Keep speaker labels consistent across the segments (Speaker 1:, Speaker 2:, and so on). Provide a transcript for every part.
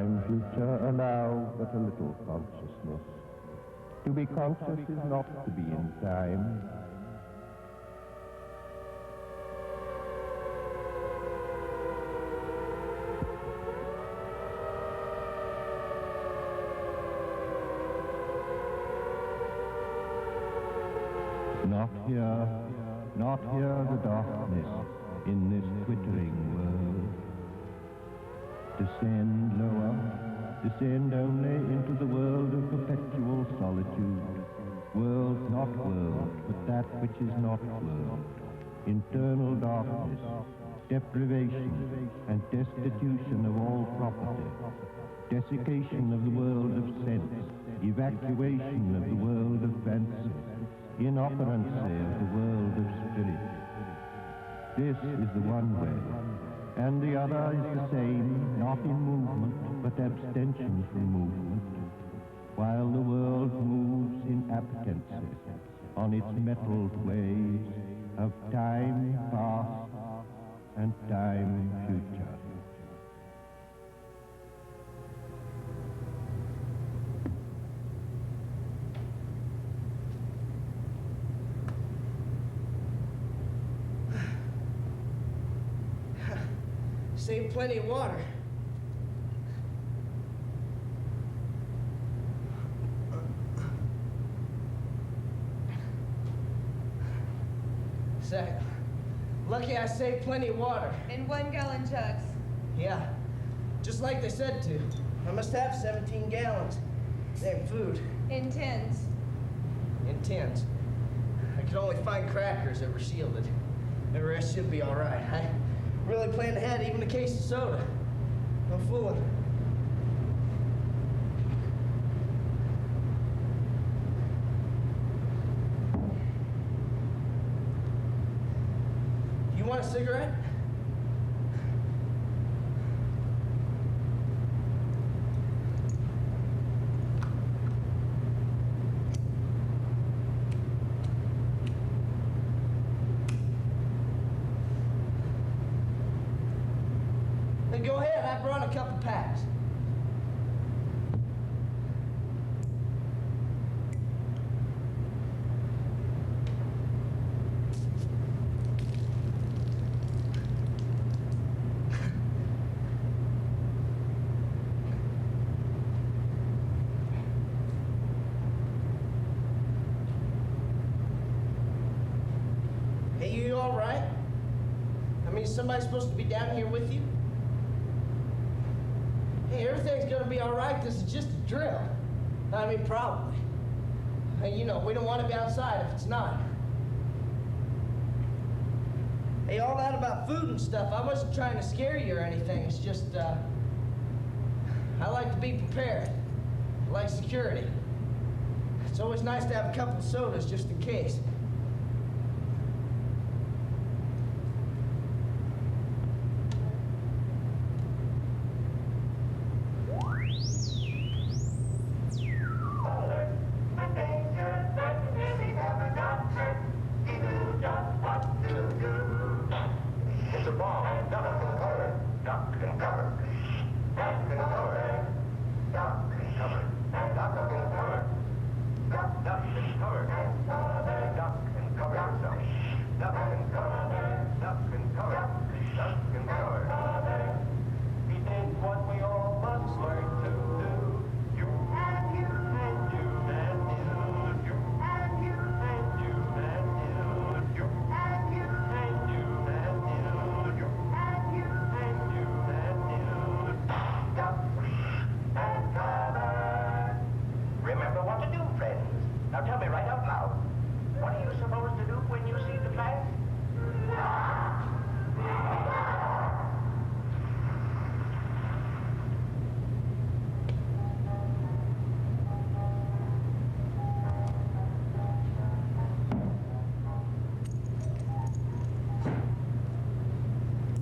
Speaker 1: time, future, allow but a little consciousness. To be conscious is not to be in time. Not here the darkness in this twittering world. Descend lower, descend only into the world of perpetual solitude. World not world, but that which is not world. Internal darkness, deprivation and destitution of all property. Desiccation of the world of sense, evacuation of the world of fancy. Inoperancy of the world of spirit. This is the one way, and the other is the same, not in movement, but abstention from movement, while the world moves in appetency on its metalled ways of time past and time future.
Speaker 2: Save plenty of water. Say, lucky I saved plenty of water.
Speaker 3: In 1 gallon jugs.
Speaker 2: Yeah, just like they said to. I must have 17 gallons. Same food.
Speaker 3: In tins.
Speaker 2: In tins. I could only find crackers that were shielded. The rest should be all right. I really planned ahead, even a case of soda. No fooling. You want a cigarette? Go ahead, I brought a couple packs. Hey, you all right? I mean, is somebody supposed to be down here with you? Hey, everything's gonna be all right. This is just a drill. I mean, probably. Hey, you know, we don't want to be outside if it's not. Hey, all that about food and stuff, I wasn't trying to scare you or anything. It's just, I like to be prepared. I like security. It's always nice to have a couple of sodas just in case.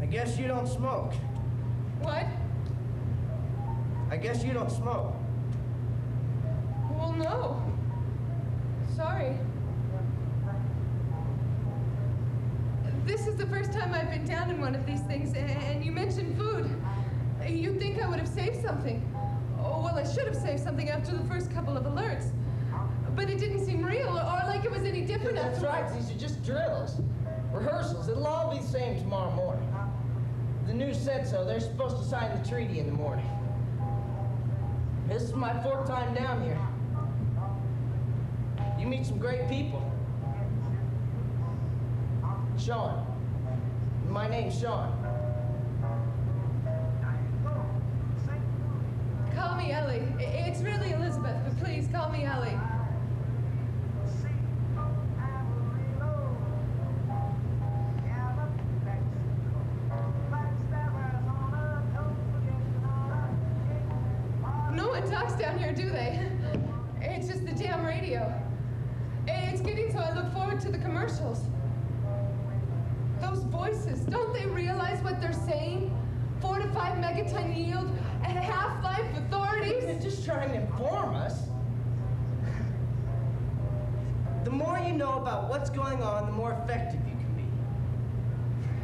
Speaker 2: I guess you don't smoke.
Speaker 3: What?
Speaker 2: I guess you don't smoke.
Speaker 3: Well, no. Sorry. This is the first time I've been down in one of these things, and you mentioned food. You'd think I would have saved something. Oh, well, I should have saved something after the first couple of alerts. But it didn't seem real or like it was any different
Speaker 2: That's
Speaker 3: afterwards.
Speaker 2: right, these are just drills. Rehearsals, it'll all be the same tomorrow morning. The news said so. They're supposed to sign the treaty in the morning. This is my 4th time down here. You meet some great people. Sean. My name's Sean.
Speaker 3: Call me Ellie. It's really Elizabeth, but please call me Ellie. No one talks down here, do they? It's just the damn radio. It's getting so I look forward to the commercials. Those voices, don't they realize what they're saying? 4 to 5 megaton yield and half-life authorities?
Speaker 2: They're just trying to inform us. The more you know about what's going on, the more effective you can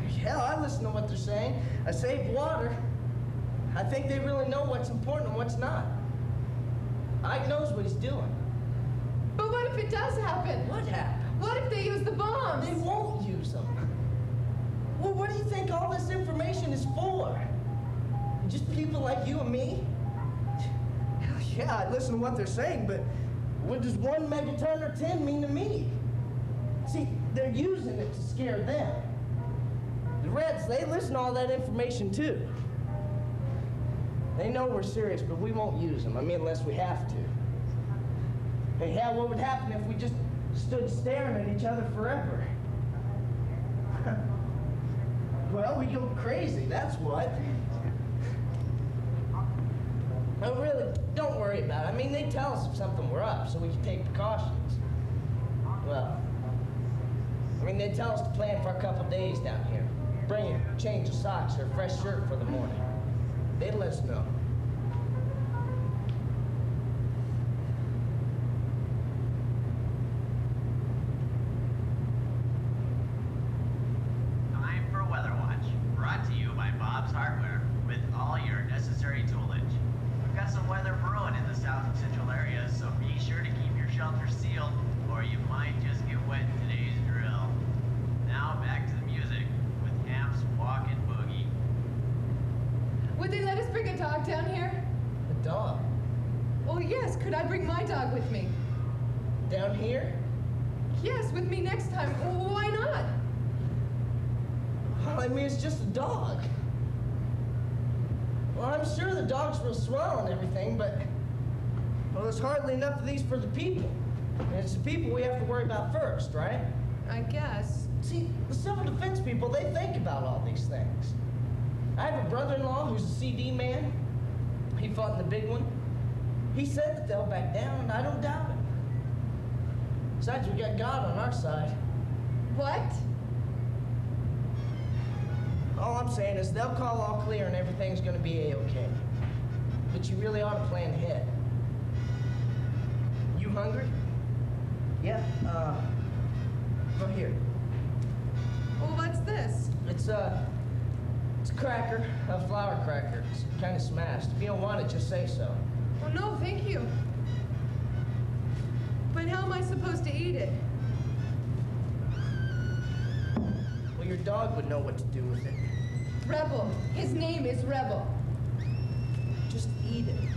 Speaker 2: be. Hell, I listen to what they're saying. I save water. I think they really know what's important and what's not. Ike knows what he's doing.
Speaker 3: But what if it does happen?
Speaker 2: What happened?
Speaker 3: What if they use the bombs?
Speaker 2: They won't use them. Well, what do you think all this information is for? Just people like you and me? Hell yeah, I listen to what they're saying, but what does 1 megaton or 10 mean to me? See, they're using it to scare them. The Reds, they listen to all that information too. They know we're serious, but we won't use them. I mean, unless we have to. Hey, hell, what would happen if we just stood staring at each other forever? Well, we go crazy, that's what. No, really, don't worry about it. I mean, they tell us if something were up, so we can take precautions. Well, I mean, they tell us to plan for a couple days down here. Bring a change of socks or a fresh shirt for the morning. They'd let us know.
Speaker 4: Time for Weather Watch, brought to you by Bob's Hardware, with all your necessary toolage. We've got some weather brewing in the south and central areas, so be sure to keep your shelter sealed, or you might just get wet in today's drill. Now back to the music, with Hamp's Walkin' Boogie.
Speaker 3: Would they let us bring a dog down here?
Speaker 2: A dog?
Speaker 3: Well, yes. Could I bring my dog with me?
Speaker 2: Down here?
Speaker 3: Yes, with me next time. Why not?
Speaker 2: Well, I mean, it's just a dog. Well, I'm sure the dog's real swell and everything, but, well, there's hardly enough of these for the people. And it's the people we have to worry about first, right?
Speaker 3: I guess.
Speaker 2: See, the civil defense people, they think about all these things. I have a brother-in-law who's a CD man. He fought in the big one. He said that they'll back down, and I don't doubt it. Besides, we got God on our side.
Speaker 3: What?
Speaker 2: All I'm saying is they'll call all clear and everything's gonna be A-okay. But you really ought to plan ahead. You hungry? Yeah, go here.
Speaker 3: Well, what's this?
Speaker 2: It's a cracker, a flour cracker. It's kind of smashed. If you don't want it, just say so.
Speaker 3: Oh, no, thank you. But how am I supposed to eat it?
Speaker 2: Well, your dog would know what to do with it.
Speaker 3: Rebel. His name is Rebel.
Speaker 2: Just eat it.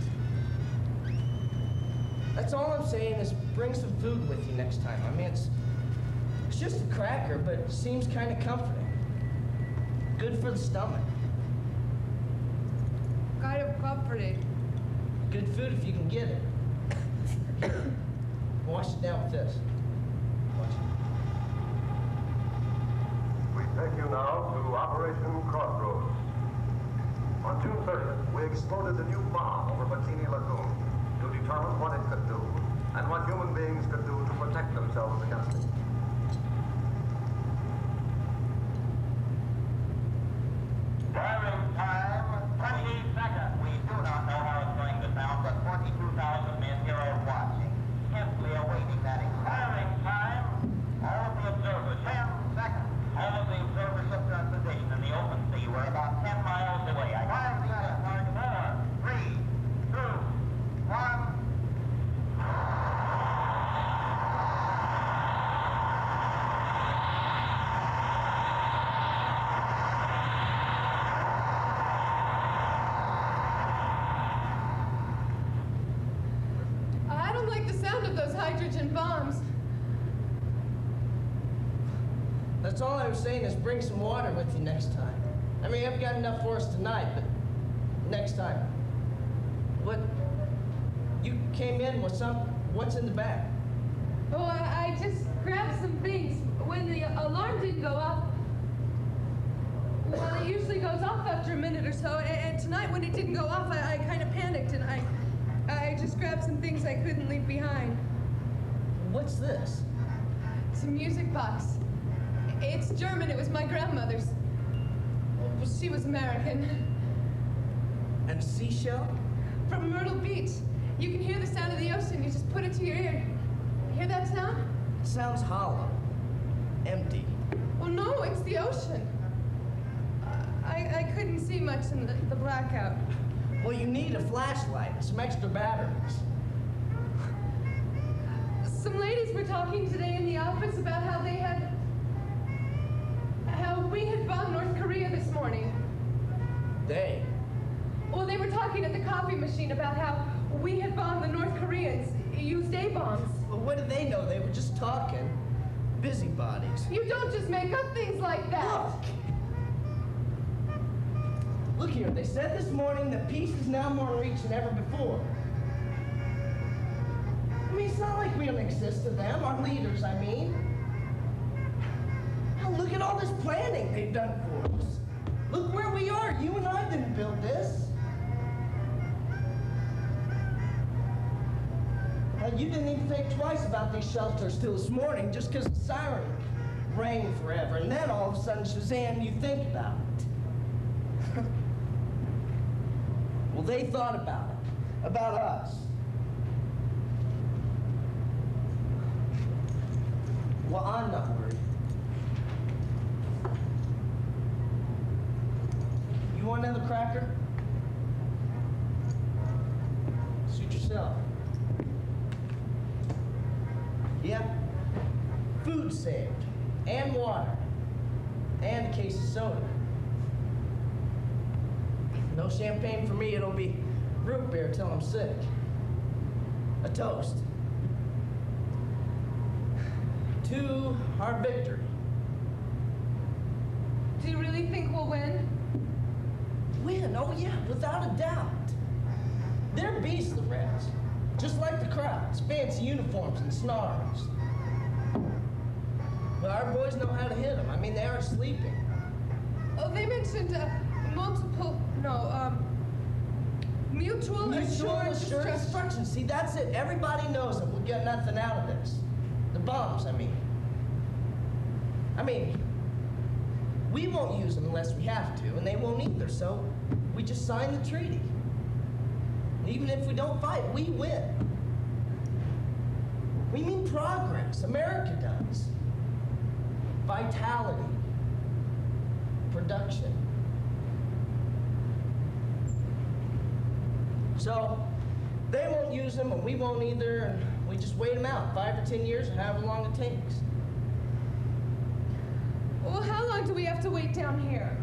Speaker 2: That's all I'm saying is bring some food with you next time. I mean, it's just a cracker, but it seems kind of comforting. Good for the stomach.
Speaker 3: Kind of comforted.
Speaker 2: Good food if you can get it. Here, wash it down with this. Watch it.
Speaker 5: We take you now to Operation Crossroads. On June 30th, we exploded a new bomb over Bikini Lagoon to determine what it could do and what human beings could do to protect themselves against it.
Speaker 6: Firing time, 20 seconds. We do not know how it's going to sound, but 42,000 men here are watching, simply awaiting that firing time. All of the observers, 10 seconds. All of the observers took their position in the open sea. We're about 10 miles away. 5 seconds, 4, 3,
Speaker 3: hydrogen bombs.
Speaker 2: That's all I was saying is bring some water with you next time. I mean, I've got enough for us tonight, but next time. What? You came in with what's in the bag?
Speaker 3: Oh, I just grabbed some things. When the alarm didn't go off, well, it usually goes off after a minute or so, and tonight when it didn't go off, I kind of panicked, and I just grabbed some things I couldn't leave behind.
Speaker 2: What's this?
Speaker 3: It's a music box. It's German. It was my grandmother's. Well, she was American.
Speaker 2: And a seashell?
Speaker 3: From Myrtle Beach. You can hear the sound of the ocean. You just put it to your ear. Hear that sound?
Speaker 2: It sounds hollow. Empty.
Speaker 3: Well, no, it's the ocean. I couldn't see much in the blackout.
Speaker 2: Well, you need a flashlight, some extra batteries.
Speaker 3: Some ladies were talking today in the office about how we had bombed North Korea this morning.
Speaker 2: They?
Speaker 3: Well, they were talking at the coffee machine about how we had bombed the North Koreans, used A-bombs.
Speaker 2: Well, what did they know? They were just talking. Busybodies.
Speaker 3: You don't just make up things like that.
Speaker 2: Look here, they said this morning that peace is now more in reach than ever before. I mean, it's not like we don't exist to them, our leaders, I mean. Now look at all this planning they've done for us. Look where we are. You and I didn't build this. You didn't even think twice about these shelters till this morning just because the siren rang forever. And then all of a sudden, Shazam, you think about it. Well, they thought about us. Well, I'm not worried. You want another cracker? Suit yourself. Yep. Food saved. And water. And a case of soda. No champagne for me, it'll be root beer till I'm sick. A toast. To our victory.
Speaker 3: Do you really think we'll win?
Speaker 2: Win? Oh yeah, without a doubt. They're beasts, the Reds. Just like the crowds, fancy uniforms and snarls. But our boys know how to hit them. I mean, they aren't sleeping.
Speaker 3: Oh, they mentioned mutual assured
Speaker 2: destruction. See, that's it. Everybody knows that we'll get nothing out of this. The bombs, I mean. We won't use them unless we have to, and they won't either, so we just sign the treaty. Even if we don't fight, we win. We mean progress. America does. Vitality. Production. So, they won't use them, and we won't either, and we just wait them out, 5 or 10 years, or however long it takes.
Speaker 3: Well, how long do we have to wait down here?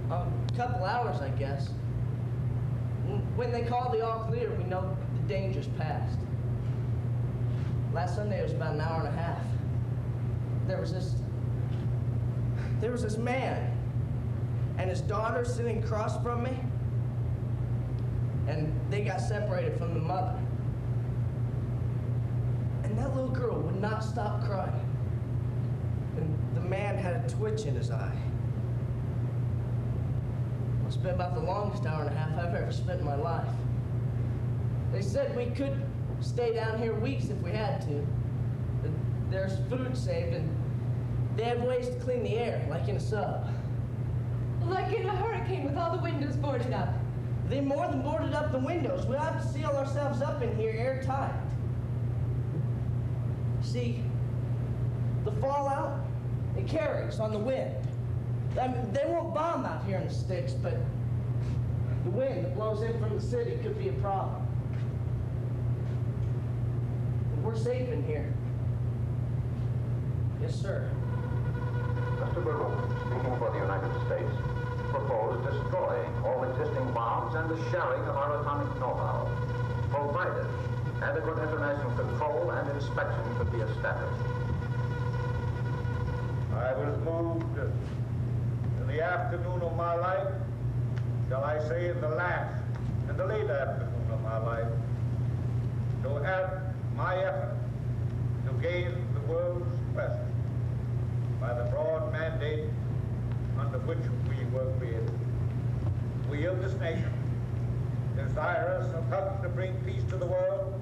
Speaker 2: A couple hours, I guess. When they call the all clear, we know the danger's past. Last Sunday it was about an hour and a half. There was this man and his daughter sitting across from me, and they got separated from the mother. And that little girl would not stop crying. And the man had a twitch in his eye. It's been about the longest hour and a half I've ever spent in my life. They said we could stay down here weeks if we had to. There's food saved, and they have ways to clean the air, like in a sub.
Speaker 3: Like in a hurricane with all the windows boarded up.
Speaker 2: They more than boarded up the windows. We'll have to seal ourselves up in here airtight. See, the fallout, it carries on the wind. I mean, they won't bomb out here in the sticks, but the wind that blows in from the city could be a problem. But we're safe in here. Yes, sir.
Speaker 5: Mr. Baruch, speaking for the United States, proposed destroying all existing bombs and the sharing of our atomic know-how, provided adequate international control and inspection could be established.
Speaker 7: I was moved in the afternoon of my life, shall I say in the last and the late afternoon of my life, to add my effort to gain the world's presence by the broad mandate under which we were created. We of this nation, desirous of helping to bring peace to the world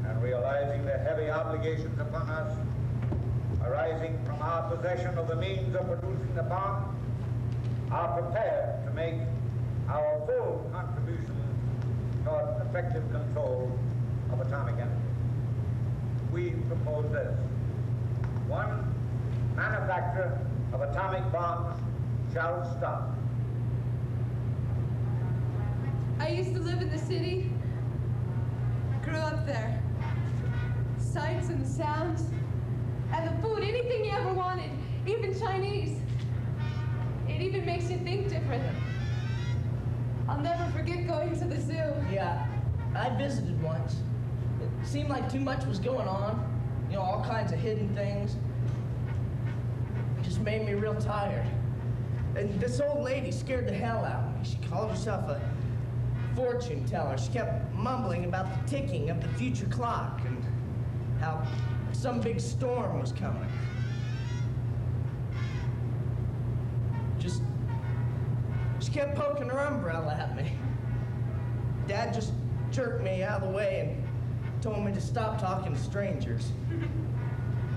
Speaker 7: and realizing the heavy obligations upon us arising from our possession of the means of producing the bomb, are prepared to make our full contribution toward effective control of atomic energy. We propose this. 1, manufacture of atomic bombs shall stop.
Speaker 3: I used to live in the city, grew up there. Sights and the sounds, and the food, anything you ever wanted, even Chinese. It even makes you think different. I'll never forget going to the zoo.
Speaker 2: Yeah, I visited once. It seemed like too much was going on. You know, all kinds of hidden things. It just made me real tired. And this old lady scared the hell out of me. She called herself a fortune teller. She kept mumbling about the ticking of the future clock and how some big storm was coming. She kept poking her umbrella at me. Dad just jerked me out of the way and told me to stop talking to strangers.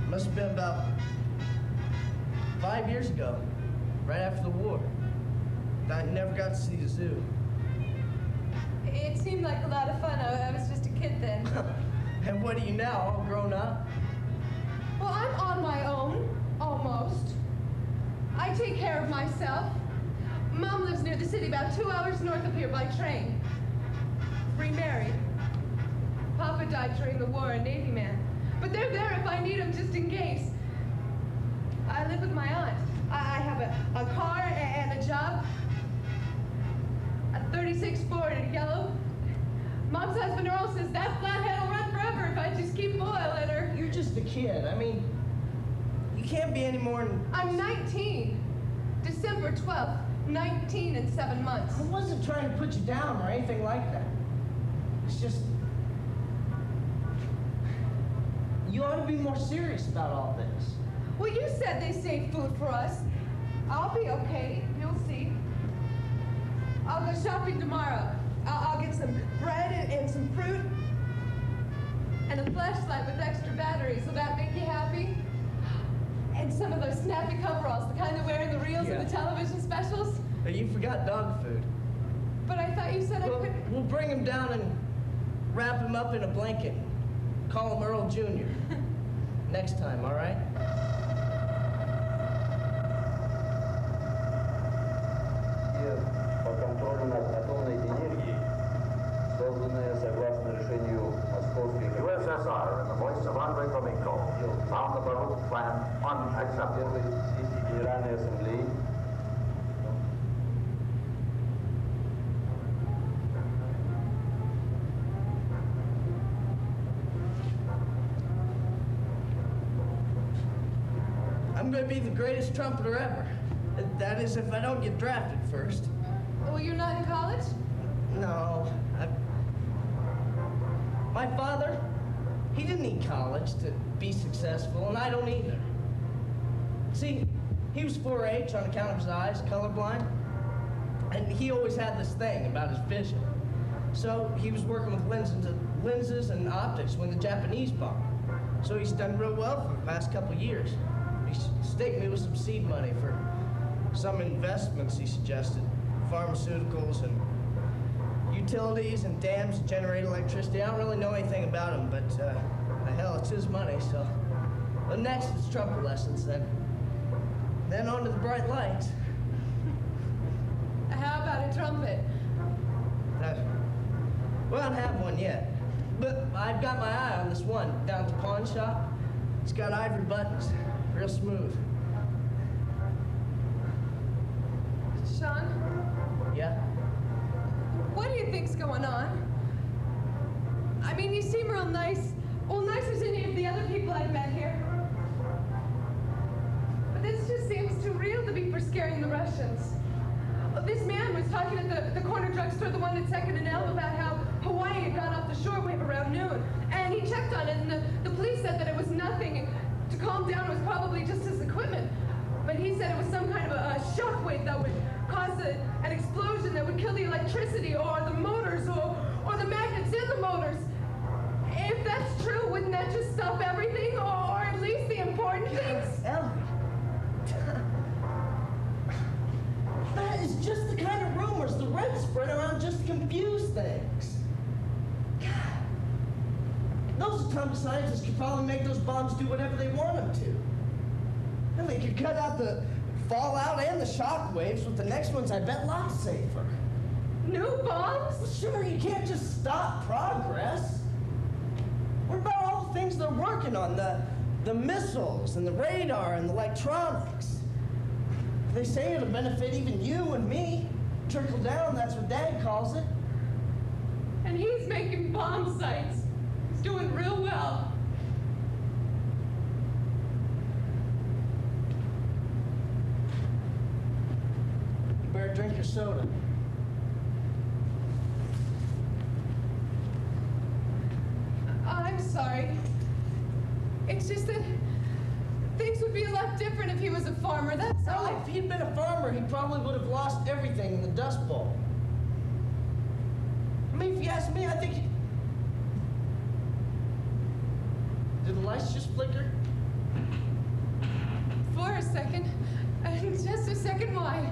Speaker 2: Must have been about 5 years ago, right after the war. I never got to see the zoo.
Speaker 3: It seemed like a lot of fun. I was just a kid then.
Speaker 2: And what are you now, all grown up?
Speaker 3: Well, I'm on my own, almost. I take care of myself. Mom lives near the city, about 2 hours north of here by train. Remarried. Papa died during the war, a Navy man. But they're there if I need them, just in case. I live with my aunt. I have a car and a job. A 36 Ford in yellow. Mom's husband Earl says that flathead will run forever if I just keep oil in her.
Speaker 2: You're just a kid. I mean, you can't be any more than...
Speaker 3: I'm 19. December 12th, 19 and 7 months.
Speaker 2: I wasn't trying to put you down or anything like that. It's just... You ought to be more serious about all this.
Speaker 3: Well, you said they saved food for us. I'll be okay. You'll see. I'll go shopping tomorrow. I'll get some bread and some fruit. And a flashlight with extra batteries. Will that make you happy? And some of those snappy coveralls, the kind they wear in the reels and the television specials.
Speaker 2: But you forgot dog food.
Speaker 3: But I thought you said I could...
Speaker 2: We'll bring him down and wrap him up in a blanket. Call him Earl Jr. Next time, all right?
Speaker 8: По контролю над атомной энергией, созданная согласно решению московских
Speaker 5: USSR, in the voice of Andrei Gromyko, found the Baruch plan unacceptable.
Speaker 8: Первой сессии Генеральной Ассамблеи.
Speaker 2: I'm going to be the greatest trumpeter ever. That is, if I don't get drafted first.
Speaker 3: Well, you're not in college?
Speaker 2: No. My father, he didn't need college to be successful, and I don't either. See, he was 4-H on account of his eyes, colorblind, and he always had this thing about his vision. So he was working with lenses and optics when the Japanese bombed. So he's done real well for the past couple of years. He staked me with some seed money for some investments he suggested, pharmaceuticals and utilities and dams to generate electricity. I don't really know anything about them, but the hell, it's his money, so. Well, next is trumpet lessons, then on to the bright lights.
Speaker 3: How about a trumpet?
Speaker 2: Well, I don't have one yet, but I've got my eye on this one down at the pawn shop. It's got ivory buttons, real smooth.
Speaker 3: Sean?
Speaker 2: Yeah?
Speaker 3: What do you think's going on? I mean, you seem real nice. Well, nicer than any of the other people I've met here. But this just seems too real to be for scaring the Russians. This man was talking at the corner drugstore, the one at 2nd and Elm, about how Hawaii had gone off the shortwave around noon. And he checked on it, and the police said that it was nothing. To calm down, it was probably just his equipment. But he said it was some kind of a shockwave that would cause an explosion that would kill the electricity or the motors or the magnets in the motors. If that's true, wouldn't that just stop everything, or at least the important things?
Speaker 2: Ellie. That is just the kind of rumors the Reds spread around just to confuse things. God. Those atomic scientists could probably make those bombs do whatever they want them to. And they could cut out the fallout and the shock waves with the next ones, I bet, lots safer.
Speaker 3: New bombs?
Speaker 2: Well, sure, you can't just stop progress. What about all the things they're working on? The missiles and the radar and the electronics. They say it'll benefit even you and me. Trickle down, that's what Dad calls it.
Speaker 3: And he's making bomb sites. He's doing real well.
Speaker 2: You better drink your soda.
Speaker 3: I'm sorry. It's just that things would be a lot different if he was a farmer, that's all.
Speaker 2: Well, if he'd been a farmer, he probably would have lost everything in the Dust Bowl. I mean, if you ask me, I think Did the lights just flicker?
Speaker 3: For a second. Just a second, why?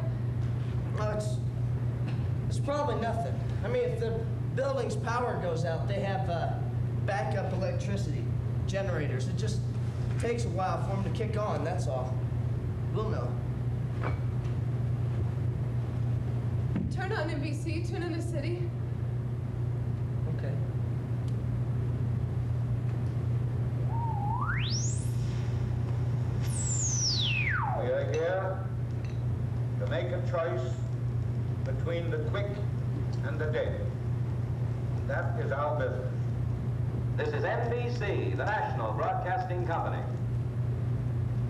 Speaker 2: Oh, it's probably nothing. I mean, if the building's power goes out, they have backup electricity generators. It just takes a while for them to kick on, that's all. We'll know.
Speaker 3: Turn on NBC, tune in the city.
Speaker 2: Okay.
Speaker 7: We are here to make a choice between the quick and the dead. That is our business.
Speaker 9: This is NBC, the national broadcasting company.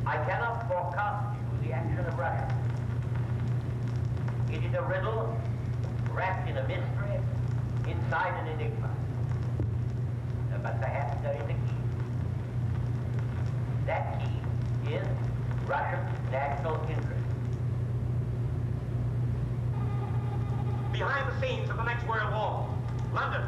Speaker 6: I cannot forecast you the action of Russia. It is a riddle wrapped in a mystery inside an enigma. But perhaps there is a key. That key is Russian national interest.
Speaker 10: Behind the scenes of the next World War, London,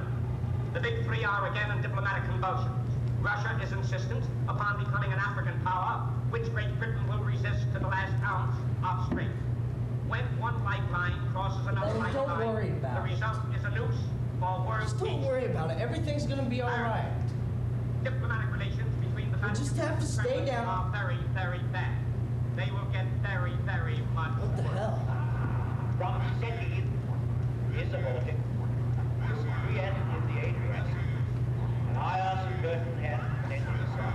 Speaker 10: the big three are again in diplomatic convulsions. Russia is insistent upon becoming an African power, which Great Britain will resist to the last ounce of strength. When one lifeline crosses another
Speaker 2: Don't
Speaker 10: lifeline,
Speaker 2: worry about
Speaker 10: the result is a noose for world
Speaker 2: Just don't
Speaker 10: peace.
Speaker 2: worry about it. Everything's gonna be all right.
Speaker 10: Diplomatic relations between the
Speaker 2: We just have to stay down.
Speaker 10: are very, very bad. They will get very, very much
Speaker 2: What the
Speaker 10: worse.
Speaker 2: hell?
Speaker 6: From the city is the Baltic. We end in the Adriatic. And I ask a certain hand connected to sun.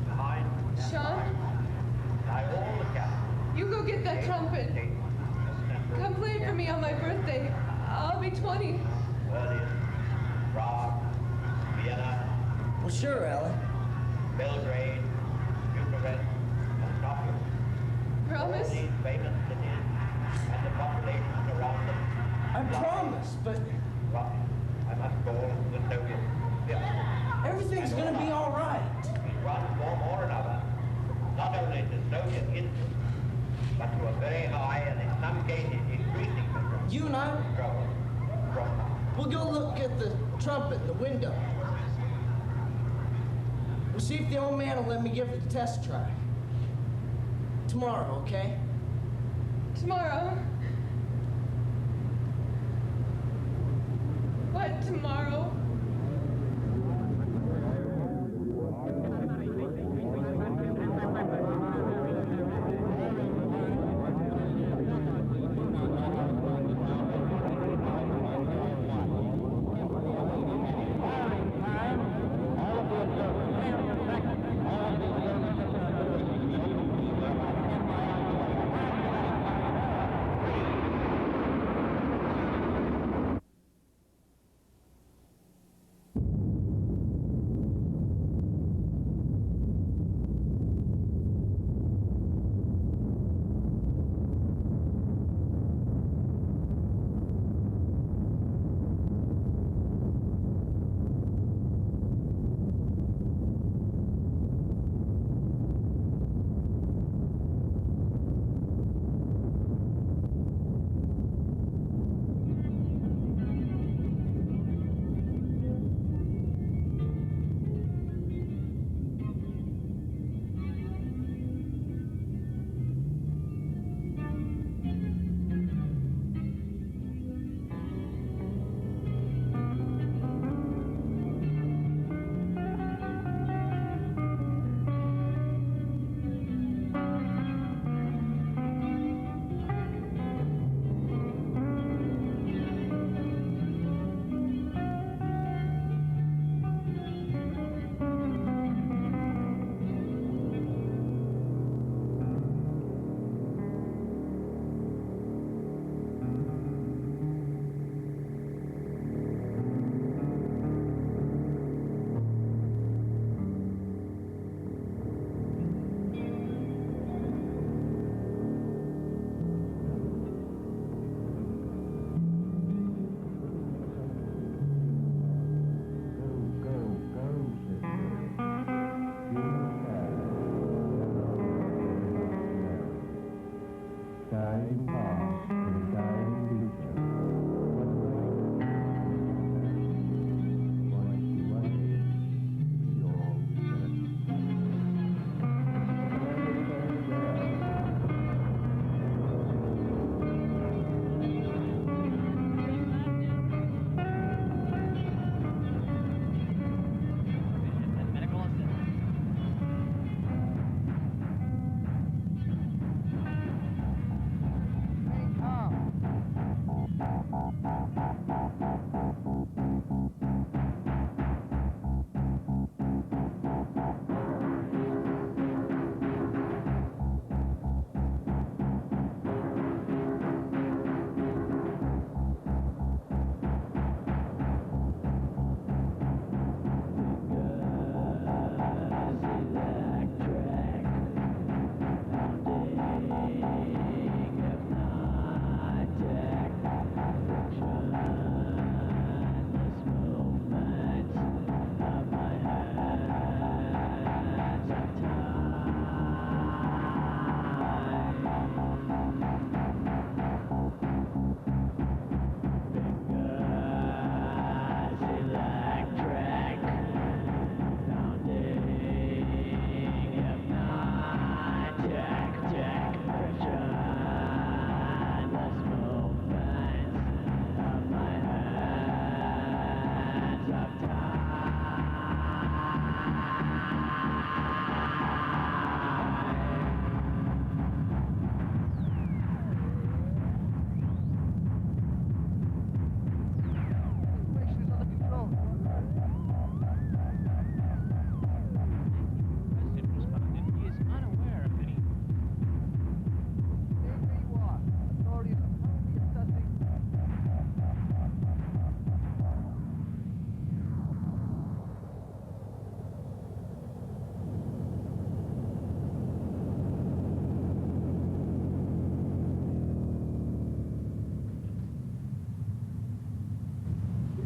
Speaker 6: Behind
Speaker 3: Sean,
Speaker 6: I all the captain.
Speaker 3: you go get that trumpet. Come play it for me on my birthday. I'll be 20.
Speaker 6: Berlin, Prague, Vienna,
Speaker 2: Well, sure, Ellen.
Speaker 6: Belgrade, Bucharest, and Stockholm.
Speaker 3: Promise?
Speaker 6: All these famous cities and the populations around them.
Speaker 2: I promise, but
Speaker 6: Well, I must call the Soviet fifth.
Speaker 2: everything's gonna be all right.
Speaker 6: In one form or another, not only to Soviet interest, but to a very high and in some cases increasing control.
Speaker 2: You and I,
Speaker 6: From
Speaker 2: we'll go look at the trumpet in the window. We'll see if the old man will let me give it a test try. Tomorrow, okay?
Speaker 3: Tomorrow? What tomorrow?
Speaker 1: dying past and a dying future. Point you ahead with your search.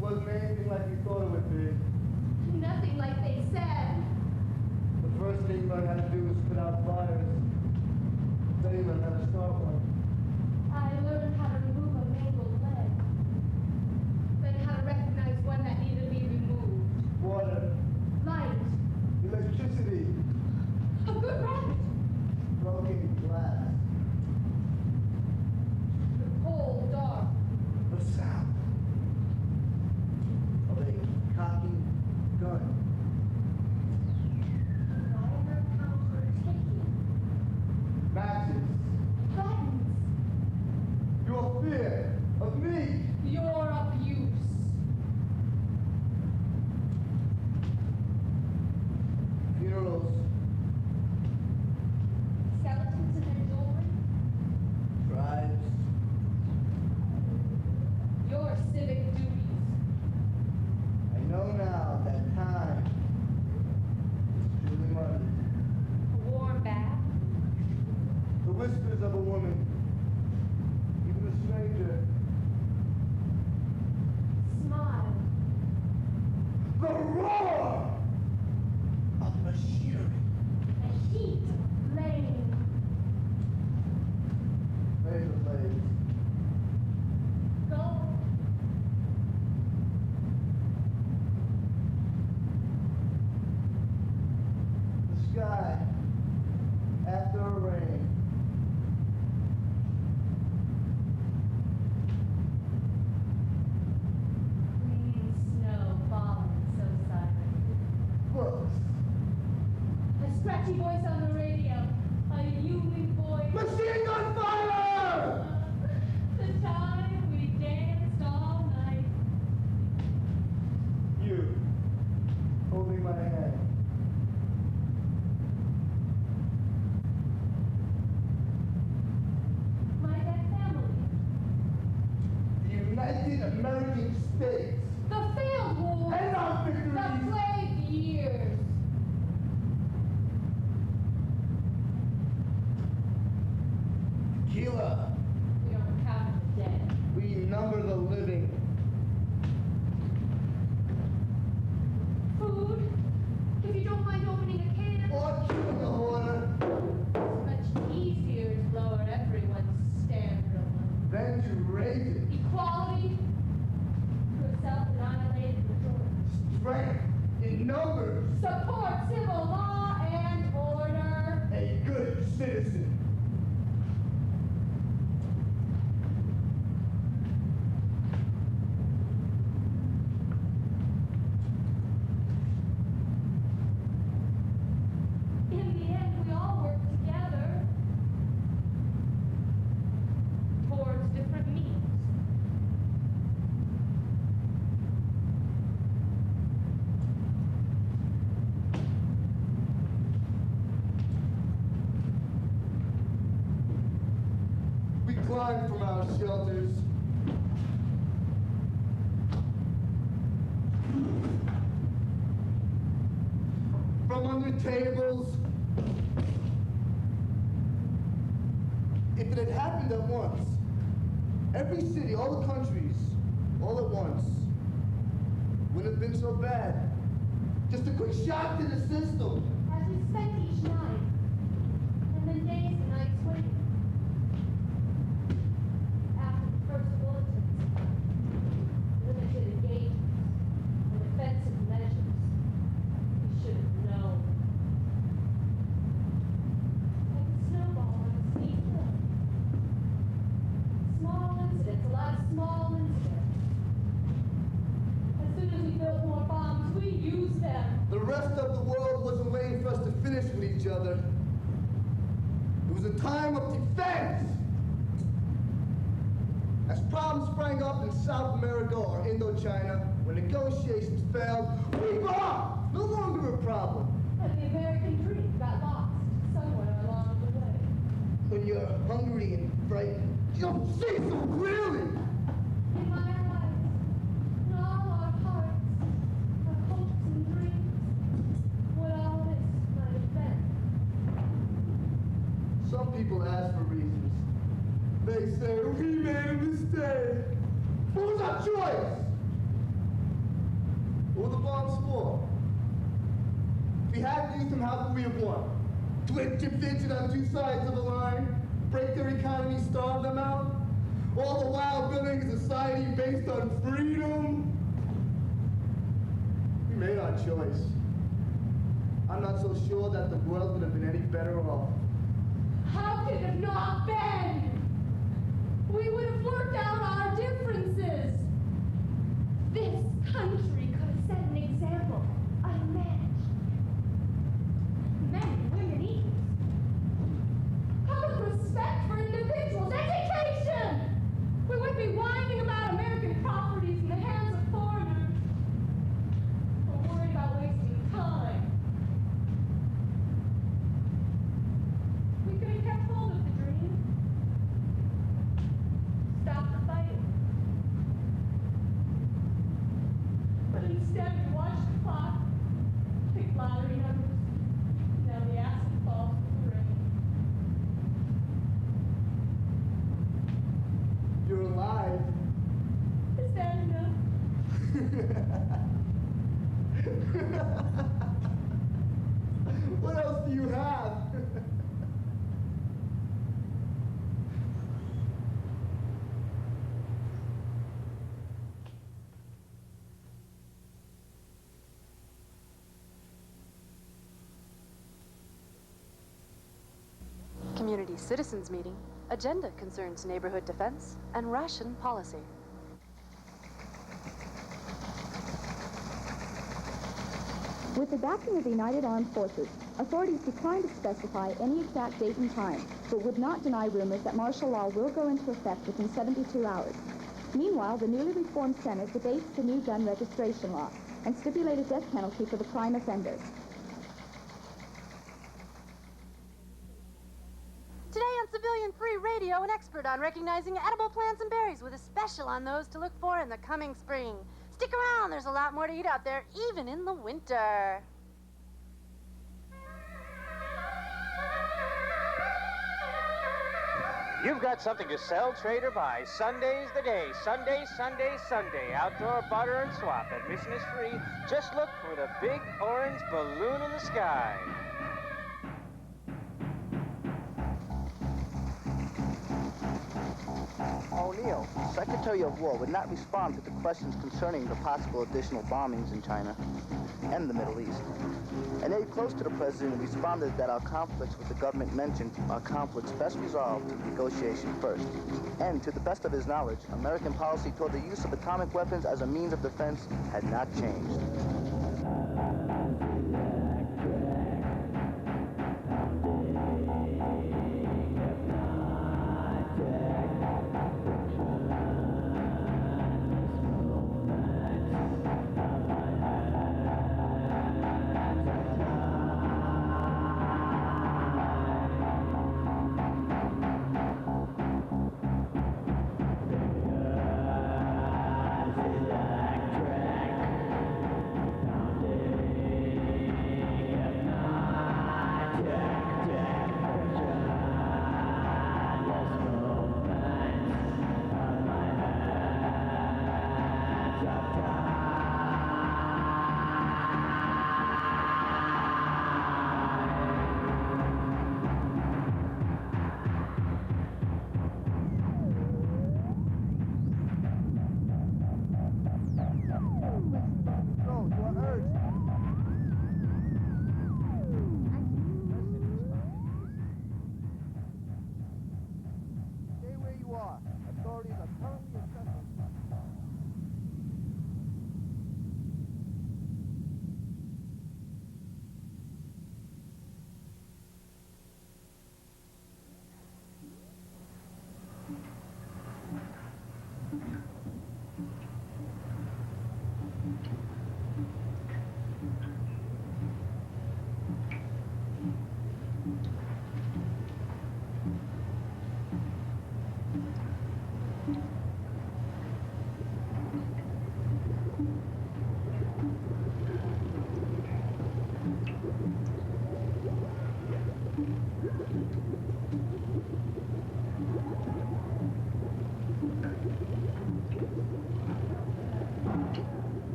Speaker 11: Wasn't anything like you thought it would be.
Speaker 3: Nothing like they said.
Speaker 11: The first thing you learn how to do is put out fires. Then you learn how to start one.
Speaker 3: I learned how to remove a mangled leg. Then how to recognize one that needed to be removed.
Speaker 11: Water.
Speaker 3: Light.
Speaker 11: Electricity.
Speaker 3: A good rabbit.
Speaker 11: Broken glass.
Speaker 3: The cold dark.
Speaker 11: The sound of a cocking gun.
Speaker 3: Fire counter ticking.
Speaker 11: Matches.
Speaker 3: Buttons.
Speaker 11: Your fear of me.
Speaker 3: Your abuse.
Speaker 11: Funerals.
Speaker 3: Skeletons in their jewelry.
Speaker 11: Tribes.
Speaker 3: Your civic duties.
Speaker 11: I know now that time is truly money.
Speaker 3: A warm bath.
Speaker 11: The whispers of a woman, even a stranger.
Speaker 3: Smile.
Speaker 11: The roar of machinery.
Speaker 3: The heat flame.
Speaker 11: Razor blades.
Speaker 3: Gold.
Speaker 11: The sky after a rain.
Speaker 3: Green snow falling so silently.
Speaker 11: Books.
Speaker 3: A scratchy voice on the radio. A human voice.
Speaker 11: Machine gun fire!
Speaker 3: The time we danced all night.
Speaker 11: You holding my hand.
Speaker 3: My dead family.
Speaker 11: The United American States.
Speaker 3: The failed war.
Speaker 11: And our victories.
Speaker 3: The plagued years.
Speaker 11: Tequila.
Speaker 3: We don't count the dead.
Speaker 11: We number the living.
Speaker 3: Food. If you don't mind opening a can.
Speaker 11: Or chewing the water.
Speaker 3: It's much easier to lower everyone's standards.
Speaker 11: Can't you raise it?
Speaker 3: Equality to a self-annihilated majority.
Speaker 11: Strength in numbers.
Speaker 3: Support civil law and order.
Speaker 11: A good citizen.
Speaker 3: In the end, we all work together towards different means.
Speaker 11: We climb from our shelters. From under tables. If it had happened at once, every city, all the countries, all at once, wouldn't have been so bad. Just a quick shock to the system.
Speaker 3: As we spent each night, and then days and nights waiting. After the first bulletins, limited engagements, and defensive measures, we should have known. Like a snowball on a steep hill. Small incidents, a lot of small incidents. As soon as we built more bombs, we used them.
Speaker 11: The rest of the world wasn't waiting for us to finish with each other. It was a time of defense. As problems sprang up in South America or Indochina, when negotiations failed, we bombed! No longer a problem.
Speaker 3: And the American dream got lost somewhere along the way.
Speaker 11: When you're hungry and frightened, you don't see so clearly.
Speaker 3: In my eyes, in all our hearts, our hopes and dreams, what all this might have been.
Speaker 11: Some people ask for reasons. They say, we made a mistake. What was our choice? What were the bombs for? If we hadn't used them, how could we have won? Twitch and fidget on two sides of the line? Break their economy, starve them out? All the while building a society based on freedom? We made our choice. I'm not so sure that the world would have been any better off.
Speaker 3: How could it have not been? We would have worked out our differences. This country could have set an example unmatched. Men and women equals. Public respect for individuals. Education! We wouldn't be whining about American properties in the hands of foreigners. Or worried about wasting time. We could have kept hold of the dream. Stop the fighting. But instead, we watched the clock, pick lottery numbers. Now the acid falls to the rain.
Speaker 11: You're alive.
Speaker 3: Is that enough?
Speaker 11: What else do you have?
Speaker 12: Community Citizens Meeting. Agenda concerns neighborhood defense and ration policy.
Speaker 13: With the backing of the United Armed Forces, authorities declined to specify any exact date and time, but would not deny rumors that martial law will go into effect within 72 hours. Meanwhile, the newly reformed Senate debates the new gun registration law and stipulated death penalty for the prime offenders.
Speaker 12: Today on Civilian Free Radio, an expert on recognizing edible plants and berries with a special on those to look for in the coming spring. Stick around, there's a lot more to eat out there, even in the winter.
Speaker 14: You've got something to sell, trade, or buy. Sunday's the day. Sunday, Sunday, Sunday. Outdoor barter and swap. Admission is free. Just look for the big orange balloon in the sky.
Speaker 15: Neil, Secretary of War, would not respond to the questions concerning the possible additional bombings in China and the Middle East. An aide close to the president responded that our conflicts with the government mentioned are conflicts best resolved through negotiation first. And to the best of his knowledge, American policy toward the use of atomic weapons as a means of defense had not changed.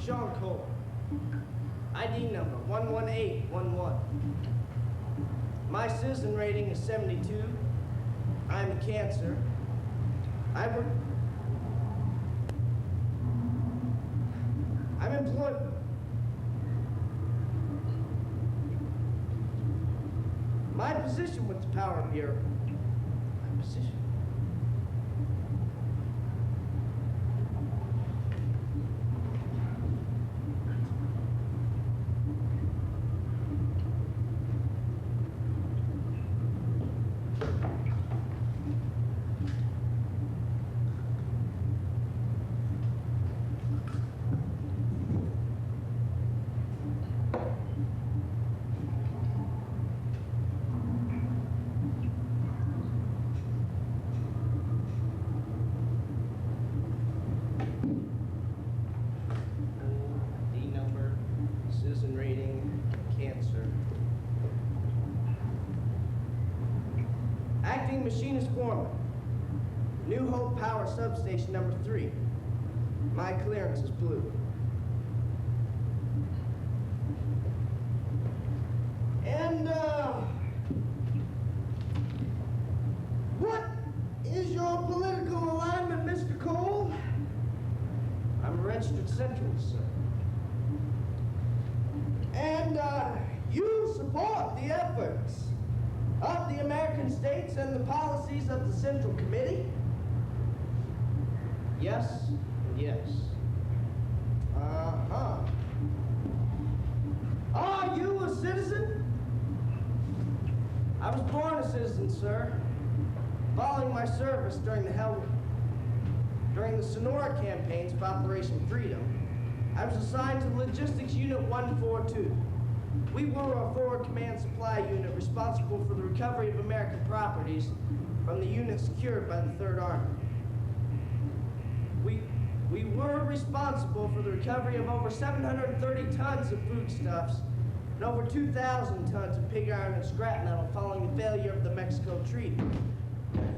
Speaker 2: Sean Cole. ID number 11811. My citizen rating is 72. I'm a Cancer. I'm employed. My position with the Power Bureau. My position. Machinist Foreman, New Hope Power Substation number 3. My clearance is blue. And, what is your political alignment, Mr. Cole? I'm a registered centralist, sir. And, you support the efforts of the American states and the policies of the Central Committee? Yes and yes. Uh-huh. Are you a citizen? I was born a citizen, sir. Following my service during the Sonora campaigns of Operation Freedom, I was assigned to Logistics Unit 142. We were a forward command supply unit responsible for the recovery of American properties from the unit secured by the Third Army. We were responsible for the recovery of over 730 tons of foodstuffs and over 2,000 tons of pig iron and scrap metal following the failure of the Mexico Treaty.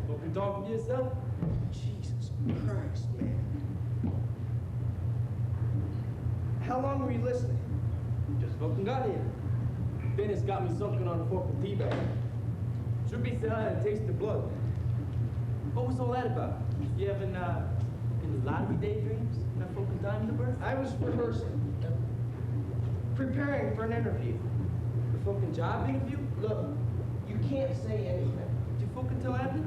Speaker 16: Fucking talking to yourself?
Speaker 2: Jesus Christ, man. How long were you listening?
Speaker 16: Just fucking got here. Dennis got me sucking on a fucking tea bag. Should be saying Taste of Blood. What was all that about? You having lottery daydreams in that fucking time to birth?
Speaker 2: I was rehearsing, preparing for an interview.
Speaker 16: The fucking job interview?
Speaker 2: Look, you can't say anything.
Speaker 16: Did you fucking tell Abby?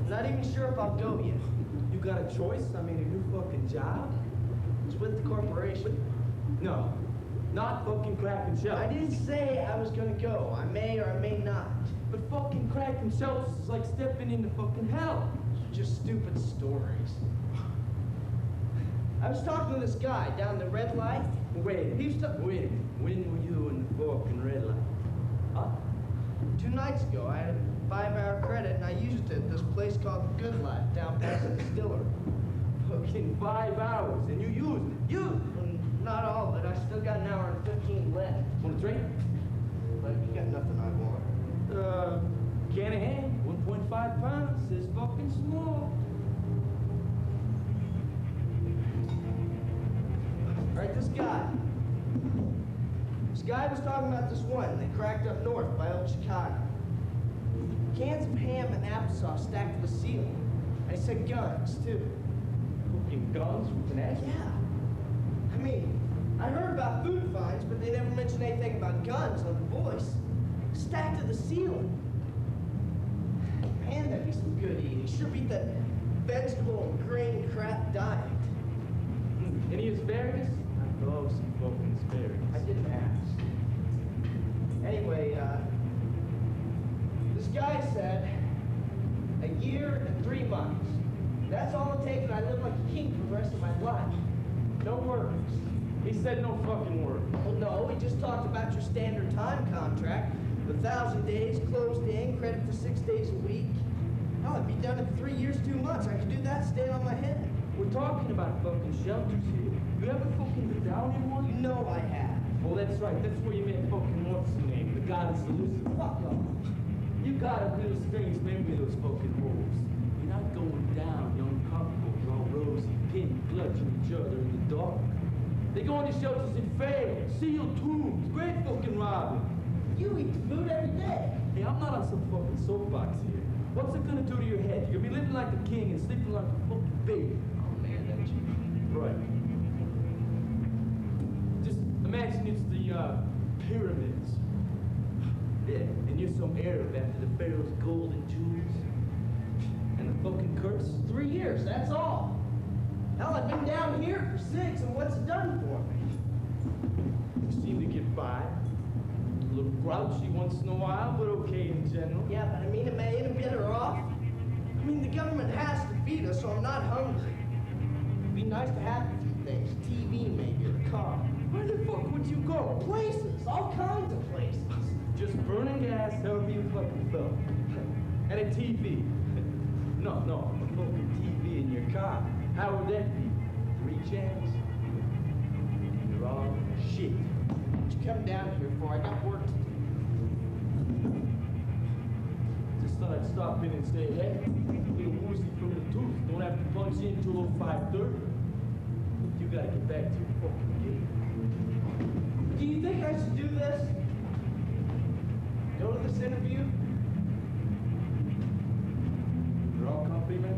Speaker 2: Not even sure if I'll go yet.
Speaker 16: You got a choice? I mean, a new fucking job?
Speaker 2: It's with the corporation.
Speaker 16: No, not fucking cracking shelves.
Speaker 2: I didn't say I was gonna go. I may or I may not.
Speaker 16: But fucking cracking shelves is like stepping into fucking hell.
Speaker 2: Just stupid stories. I was talking to this guy down the red light.
Speaker 16: Wait, wait. When were you in the fucking red light? Huh?
Speaker 2: 2 nights ago, I had a 5-hour credit and I used it at this place called The Good Life down past the distillery.
Speaker 16: Fucking 5 hours and you used it. Used it.
Speaker 2: Well, not all of it. I still got an hour and 15 left.
Speaker 16: Want a drink?
Speaker 2: But you got nothing I want.
Speaker 16: Can of ham, 1.5 pounds, is fucking small.
Speaker 2: All right, this guy was talking about this one they cracked up north by old Chicago. Cans of ham and applesauce stacked to the ceiling. And he said guns, too.
Speaker 16: Fucking guns with an ass?
Speaker 2: Yeah. I mean, I heard about food finds, but they never mentioned anything about guns on The Voice. Stacked to the ceiling. Man, that'd be some good eating. Sure beat that vegetable and grain crap diet.
Speaker 16: Any asparagus? I love some fucking asparagus.
Speaker 2: I didn't ask. Anyway, this guy said a year and 3 months. That's all it takes, and I live like a king for the rest of my life. No worries.
Speaker 16: He said no fucking word.
Speaker 2: Well, no, he just talked about your standard time contract. 1,000 days, closed in, credit for 6 days a week. Hell, I'd be done in 3 years, 2 months. I could do that staying on my head.
Speaker 16: We're talking about fucking shelters here. You ever fucking been down in one?
Speaker 2: You know I have.
Speaker 16: Oh, that's right. That's where you met fucking what's her name? The goddess Elizabeth.
Speaker 2: Fuck off.
Speaker 16: You got a real strange memory of those fucking holes. You're not going down, young couples all rosy, pink, clutching each other in the dark. They go into shelters and fail, sealed tombs, great fucking robbing.
Speaker 2: You eat the food every day.
Speaker 16: Hey, I'm not on some fucking soapbox here. What's it gonna do to your head? You're gonna be living like a king and sleeping like a fucking baby.
Speaker 2: Oh man, that you.
Speaker 16: Right. Just imagine it's the pyramids. Yeah, and you're some Arab after the Pharaoh's golden jewels. And the fucking curse.
Speaker 2: 3 years, that's all. Hell, I've been down here for 6, and what's it done for me?
Speaker 16: You seem to get by. A little grouchy once in a while, but okay in general.
Speaker 2: Yeah, but I mean, am I any better off? I mean, the government has to feed us, so I'm not hungry. It'd be nice to have a few things. TV, maybe, or a car.
Speaker 16: Where the fuck would you go?
Speaker 2: Places, all kinds of places.
Speaker 16: Just burning gas, however you fucking felt. And a TV. No, a fucking TV in your car. How would that be? 3 channels? You're all shit.
Speaker 2: What you come down here for? I got work to do.
Speaker 16: Just thought I'd stop in and say, hey, a little woozy from the tooth. Don't have to punch in till 5:30. You gotta get back to your fucking game.
Speaker 2: Do you think I should do this? Go to this interview?
Speaker 16: You're all company, man?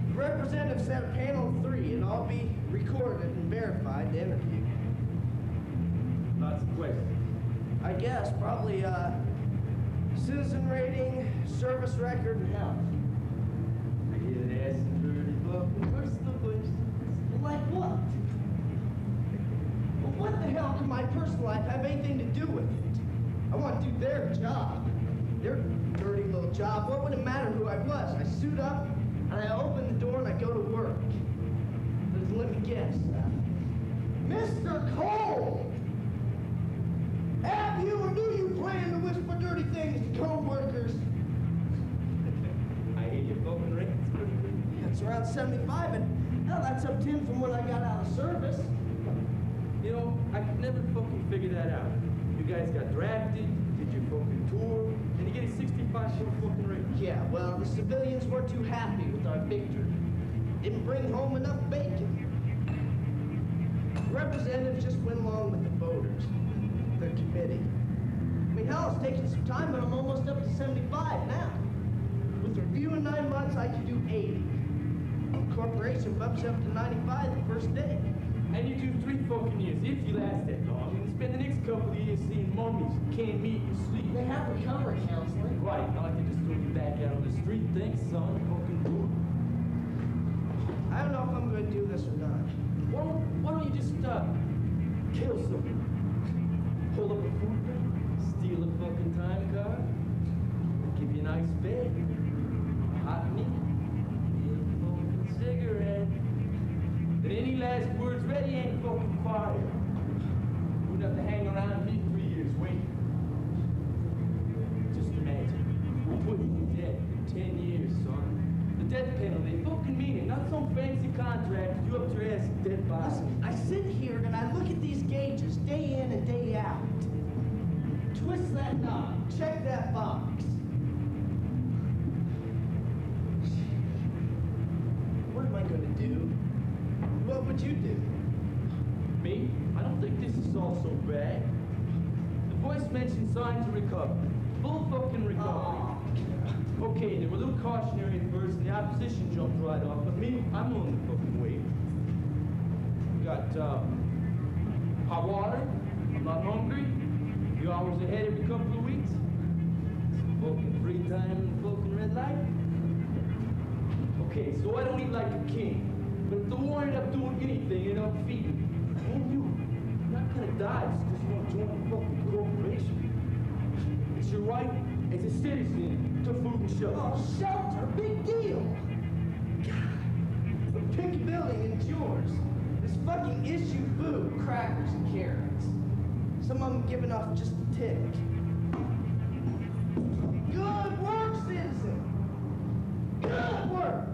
Speaker 2: The representative said panel 3, and all be recorded and verified, the interview.
Speaker 16: Lots of questions.
Speaker 2: I guess, probably, citizen rating, service record, and health.
Speaker 16: I hear an ass and dirty fucking personal questions.
Speaker 2: Like what? Well, what the hell did my personal life have anything to do with it? I want to do their job. Their dirty little job. What would it matter who I was? I suit up, and I open the door, and I go to work. But let me guess. Mr. Cole! Have you or do you plan to whisper dirty things to co-workers?
Speaker 16: I hear your fucking rating's pretty good.
Speaker 2: Yeah, It's around 75, and hell, that's up 10 from when I got out of service.
Speaker 16: You know, I could never fucking figure that out. You guys got drafted, did your fucking tour, and you get a 65 for a fucking rate.
Speaker 2: Yeah, well, the civilians weren't too happy with our victory. Didn't bring home enough bacon. The representatives just went along with the voters, their committee. I mean, hell, it's taking some time, but I'm almost up to 75 now. With review in 9 months, I could do 80. The corporation bumps up to 95 the first day.
Speaker 16: And you do 3 fucking years, if you last that long, and spend the next couple of years seeing mummies, can't meet and sleep.
Speaker 2: They have recovery counseling.
Speaker 16: Right, not to just throw you back out on the street. Thanks, son. Fucking cool.
Speaker 2: I don't know if I'm going to do this or not.
Speaker 16: Why don't you just kill someone? Pull up a food bank, steal a fucking time card, give you a nice bed, hot meat, a fucking cigarette. But any last words ready ain't fucking fire. Wouldn't have to hang around me 3 years waiting. Just imagine, we're putting you to death in 10 years, son. The death penalty, fucking mean it, not some fancy contract, you up your ass a dead body.
Speaker 2: Listen, I sit here and I look at these gauges day in and day out. Twist that knob, check that box. What am I gonna do? What would you do?
Speaker 16: Me? I don't think this is all so bad. The voice mentioned signs of recovery. Full fucking recovery. Okay, they were a little cautionary at first, and the opposition jumped right off, but me, I'm on the fucking wave. We got, hot water, I'm not hungry, a few hours ahead every couple of weeks, some fucking free time and fucking red light. Okay, so I don't eat like a king, but if the war ended up doing anything, it ended up feeding me. And you're not gonna die just because you don't join the fucking corporation. It's your right as a citizen to food and shelter.
Speaker 2: Oh, shelter, big deal. God, but pick a building and it's yours. This fucking issue food, crackers and carrots. Some of them giving off just a tick. Good work, citizen. Good work.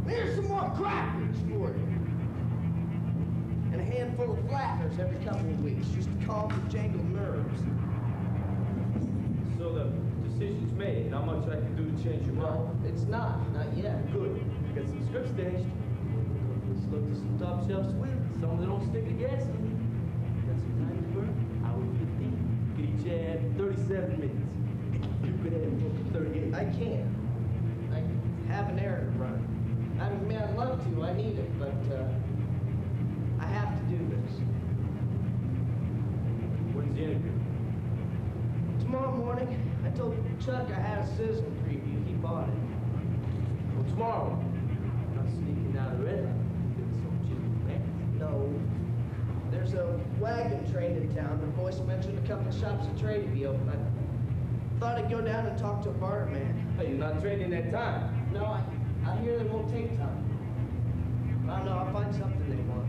Speaker 2: Here's some more crackers for you. And a handful of flatteners every couple of weeks, just to calm the jangled nerves.
Speaker 16: So the decision's made. Not much I can do to change your mind.
Speaker 2: It's not yet.
Speaker 16: Good. Got some scripts staged. Let's look to some top shelf swims. Some of them don't stick to gas in. Got some time to burn. Hour 15. Could each add 37 minutes. You could add 38.
Speaker 2: I can't. I have an errand to run. I mean, I'd love to. I need it, but I have to do this.
Speaker 16: When's the interview?
Speaker 2: Tomorrow morning. I told Chuck I had a citizen preview. He bought it.
Speaker 16: Well, tomorrow. Not sneaking out of red light. Getting some chicken fast.
Speaker 2: No. There's a wagon train in town. The voice mentioned a couple of shops of trade to be open. I thought I'd go down and talk to a barter man.
Speaker 16: Hey, you're not trading that time.
Speaker 2: No, I hear they won't take time. I don't know. I'll find something they want.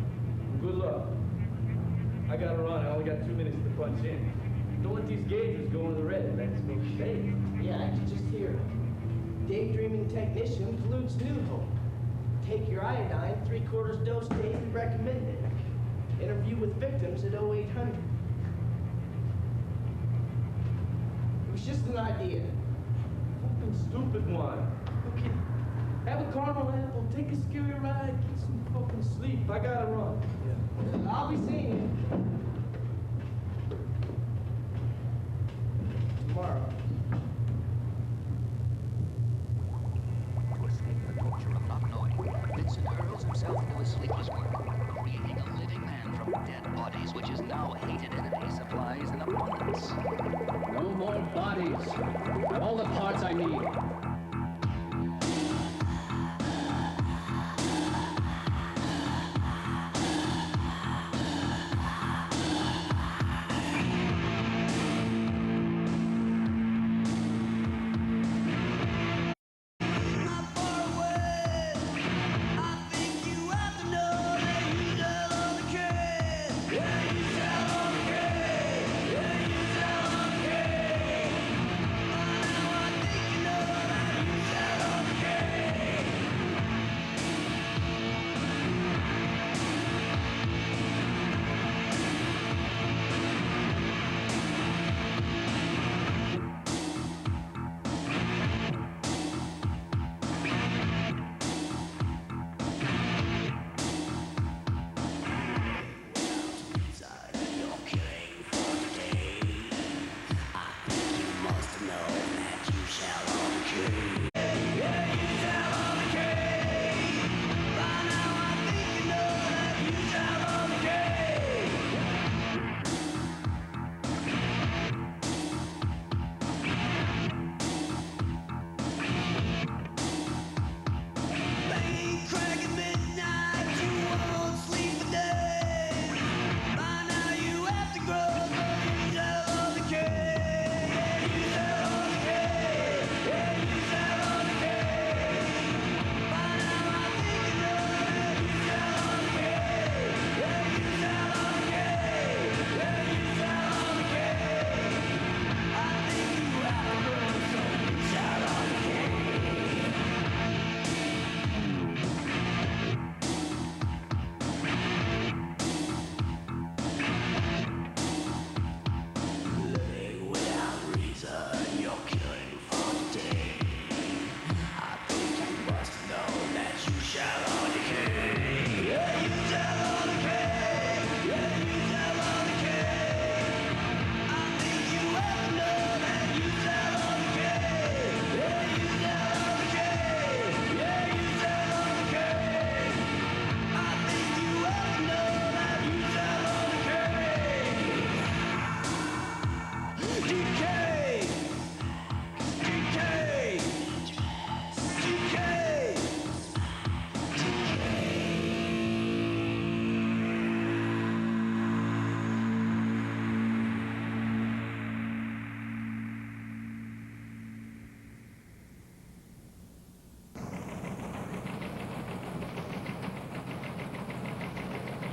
Speaker 16: Good luck. I gotta run. I only got 2 minutes to punch in. Don't let these gauges go into the red. That's no shade.
Speaker 2: Yeah, I can just hear it. Daydreaming technician pollutes New Hope. Take your iodine, 3/4 dose daily recommended. Interview with victims at 0800. It was just an idea.
Speaker 16: Fucking stupid one. Okay. Have a caramel apple, take a scary ride, get some fucking sleep. I gotta run.
Speaker 2: Yeah. I'll be seeing you. Tomorrow.
Speaker 17: To escape the torture of not knowing, Vincent hurls himself into his sleepless work, creating a living man from dead bodies, which is now a hated enemy, supplies in abundance.
Speaker 18: No more bodies. I've all the parts I need.
Speaker 17: Yeah.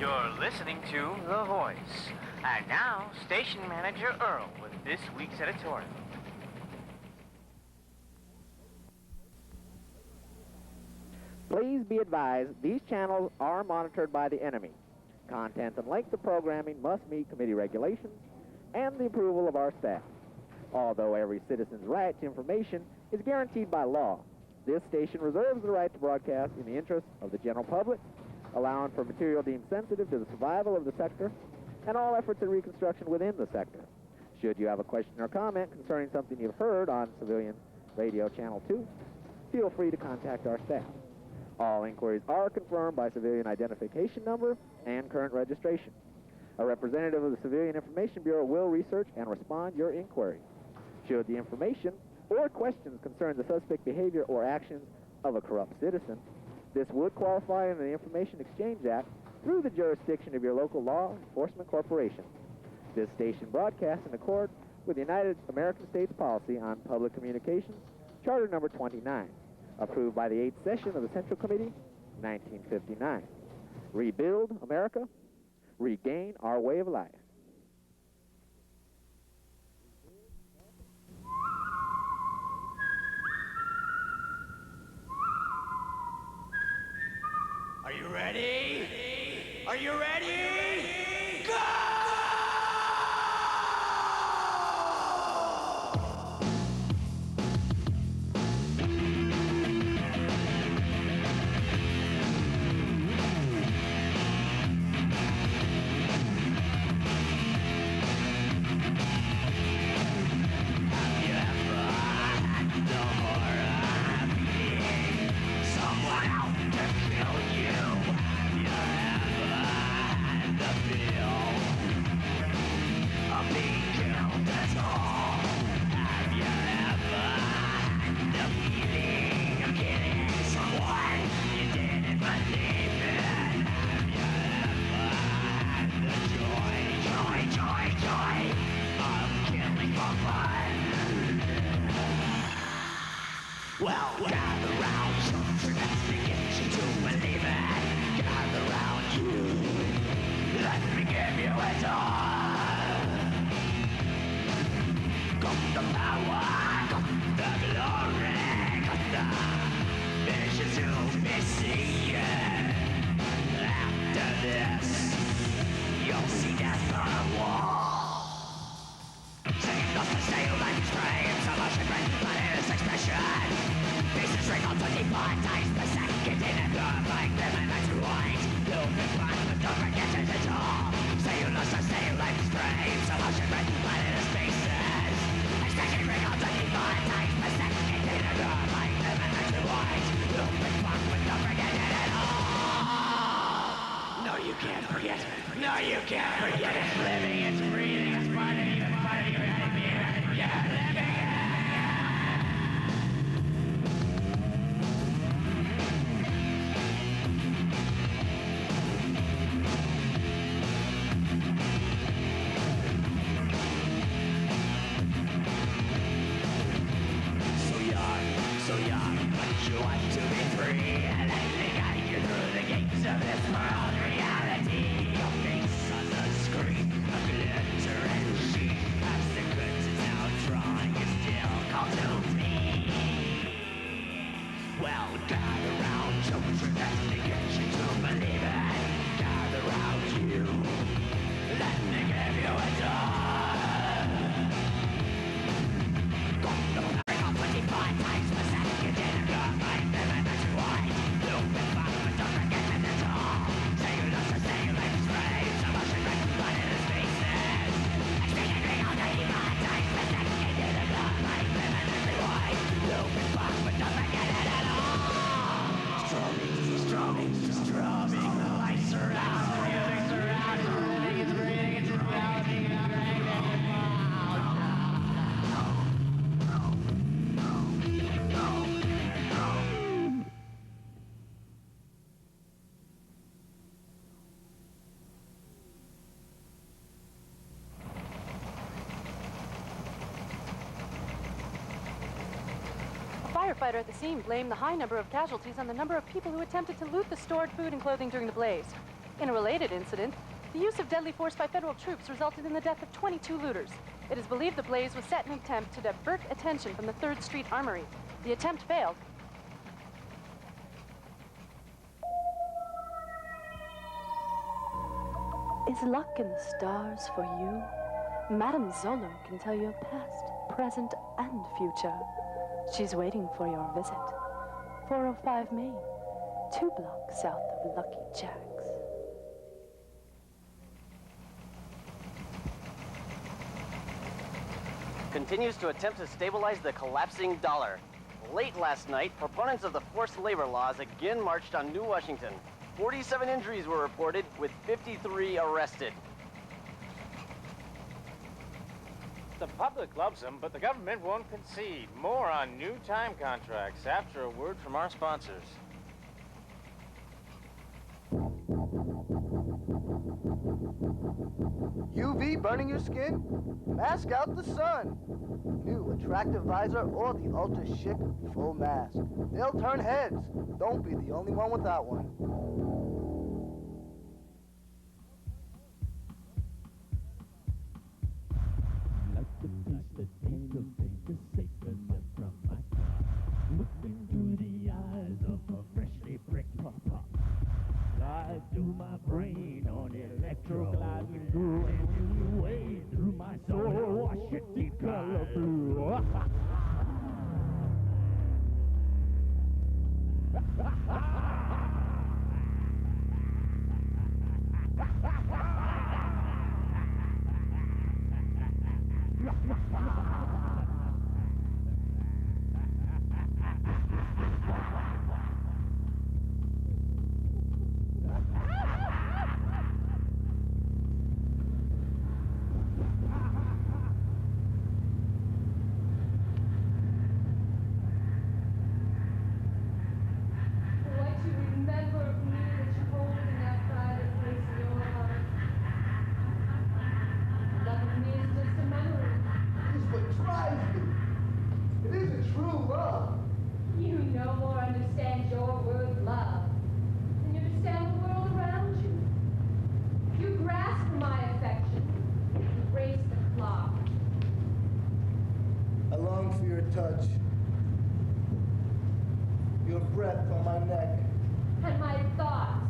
Speaker 14: You're listening to The Voice. And now, Station Manager Earl with this week's editorial.
Speaker 19: Please be advised, these channels are monitored by the enemy. Content and length of programming must meet committee regulations and the approval of our staff. Although every citizen's right to information is guaranteed by law, this station reserves the right to broadcast in the interest of the general public, allowing for material deemed sensitive to the survival of the sector and all efforts at reconstruction within the sector. Should you have a question or comment concerning something you've heard on Civilian Radio Channel 2, feel free to contact our staff. All inquiries are confirmed by civilian identification number and current registration. A representative of the Civilian Information Bureau will research and respond to your inquiry. Should the information or questions concern the suspect behavior or actions of a corrupt citizen, this would qualify under the Information Exchange Act through the jurisdiction of your local law enforcement corporation. This station broadcasts in accord with the United American States Policy on Public Communications, Charter Number 29, approved by the 8th session of the Central Committee, 1959. Rebuild America, regain our way of life.
Speaker 20: Are you ready? Are you ready? Go! Well, gather round, children, let's begin to believe it. Gather round you, let me give you a tour. Got the power, got the glory, got the vision to be seen. After this, you'll see death on a wall. Singing not to stay like screams, emotion, breath, but it is expression. Pieces wrinkled 25 times per second in a glove like them and that's white. Looping black, but don't forget it at all. Say you lost a stay like screams, emotion, breath, but it is pieces. Expression wrinkled 25 times per second in a glove like them and that's white. Looping black, but don't forget it at all. No, you can't forget. No, you can't forget it. Living, it's breathing, it's part of you, it's part of you, you're living it. So young, but you want to be free. And let me guide you through the gates of this world reality. Your face on the screen, a glitter and sheen. As the curtains now drawing, you still call to me. Well, gather round, children, let me get you to believe it. Gather round you, let me give you a door. Got the power of 25 times per second in a glove like them and that's white. Looping back, but don't forget it at all. Say you lost a stay like sprays, emotion, breath, blood in his faces. Experiencing all 25 times per second in a glove like them and that's white. Looping back, but don't forget it at all. Strumming, the lights are out. Music's around, it's living, it's breathing, it's reality, it's breathing, it's
Speaker 12: A firefighter at the scene blamed the high number of casualties on the number of people who attempted to loot the stored food and clothing during the blaze. In a related incident, the use of deadly force by federal troops resulted in the death of 22 looters. It is believed the blaze was set in an attempt to divert attention from the 3rd Street Armory. The attempt failed. Is luck in the stars for you? Madame Zolo can tell your past, present, and future. She's waiting for your visit. 405 Main, 2 blocks south of Lucky Jack's.
Speaker 21: Continues to attempt to stabilize the collapsing dollar. Late last night, proponents of the forced labor laws again marched on New Washington. 47 injuries were reported, with 53 arrested.
Speaker 14: The public loves them, but the government won't concede. More on new time contracts after a word from our sponsors.
Speaker 15: UV burning your skin? Mask out the sun. New attractive visor or the ultra chic full mask. They'll turn heads. Don't be the only one without one.
Speaker 20: Through my brain on electrogliding through and way through my soul, wash it deep color blue.
Speaker 11: Touch. Your breath on my neck.
Speaker 3: And my thoughts,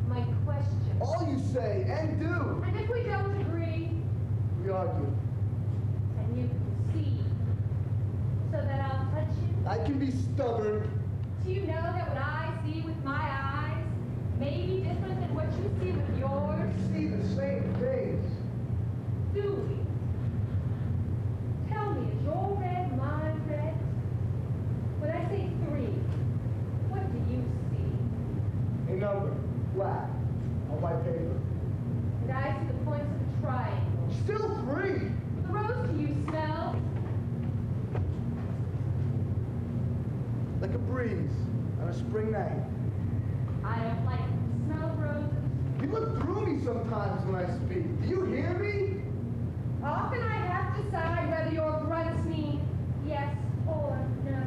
Speaker 3: my questions.
Speaker 11: All you say and do.
Speaker 3: And if we don't agree,
Speaker 11: we argue.
Speaker 3: And you can see, so that I'll touch you.
Speaker 11: I can be stubborn.
Speaker 3: Do you know that what I see with my eyes may be different than what you see with yours?
Speaker 11: We see the same things.
Speaker 3: Do we? Tell me, is your red mine red? When I say 3, what do you see?
Speaker 11: A number, black, on my paper.
Speaker 3: And I see the points of a triangle.
Speaker 11: Still 3!
Speaker 3: The rose to you smells
Speaker 11: like a breeze on a spring night.
Speaker 3: I don't like the smell of roses.
Speaker 11: You look through me sometimes when I speak. Do you hear me?
Speaker 3: Often I have to decide whether your grunts mean yes or no.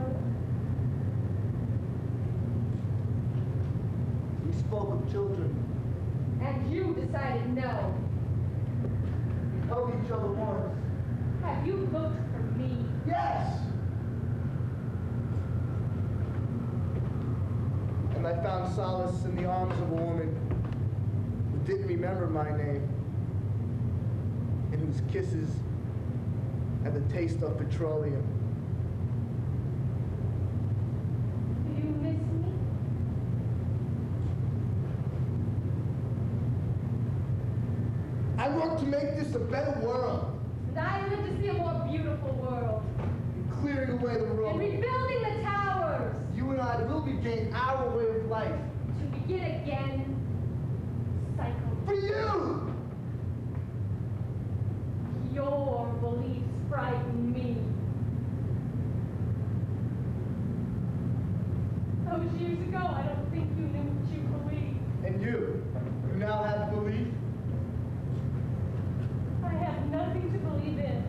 Speaker 11: We spoke of children.
Speaker 3: And you decided no.
Speaker 11: We held each other once.
Speaker 3: Have you looked for me?
Speaker 11: Yes! And I found solace in the arms of a woman who didn't remember my name, and whose kisses had the taste of petroleum.
Speaker 3: Do you miss me?
Speaker 11: I work to make this a better world.
Speaker 3: And I live to see a more beautiful world.
Speaker 11: And clearing away the road.
Speaker 3: And rebuilding the towers.
Speaker 11: You and I will begin our way of life.
Speaker 3: To begin again. Cycle.
Speaker 11: For you!
Speaker 3: Your beliefs frighten me. Those years ago, I don't think you knew what you believed.
Speaker 11: And you now have belief?
Speaker 3: I have nothing to believe in.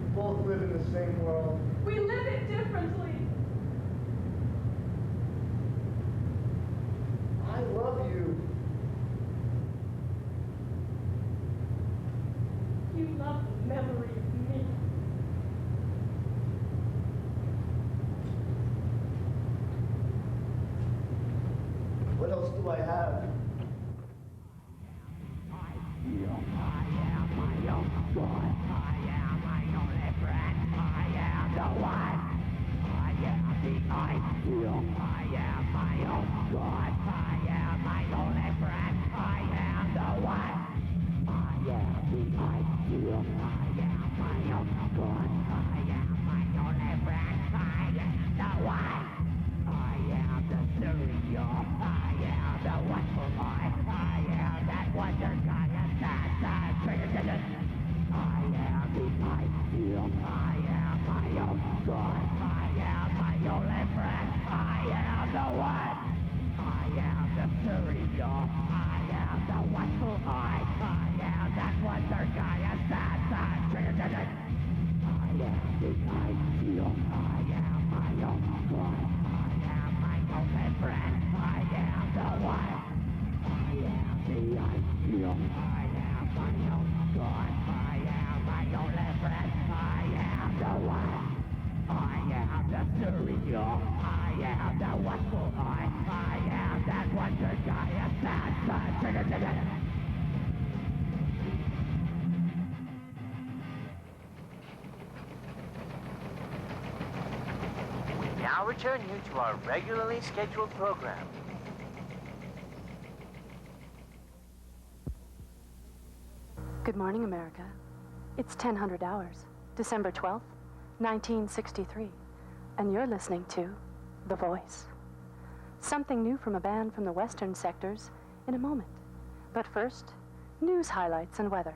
Speaker 11: We both live in the same world.
Speaker 3: We live it differently.
Speaker 11: I love you.
Speaker 4: love the memory of me.
Speaker 11: What else do I have?
Speaker 21: Now return you to our regularly scheduled program.
Speaker 12: Good morning, America. It's 1000 hours, December 12th, 1963, and you're listening to The Voice. Something new from a band from the western sectors in a moment. But first, news highlights and weather.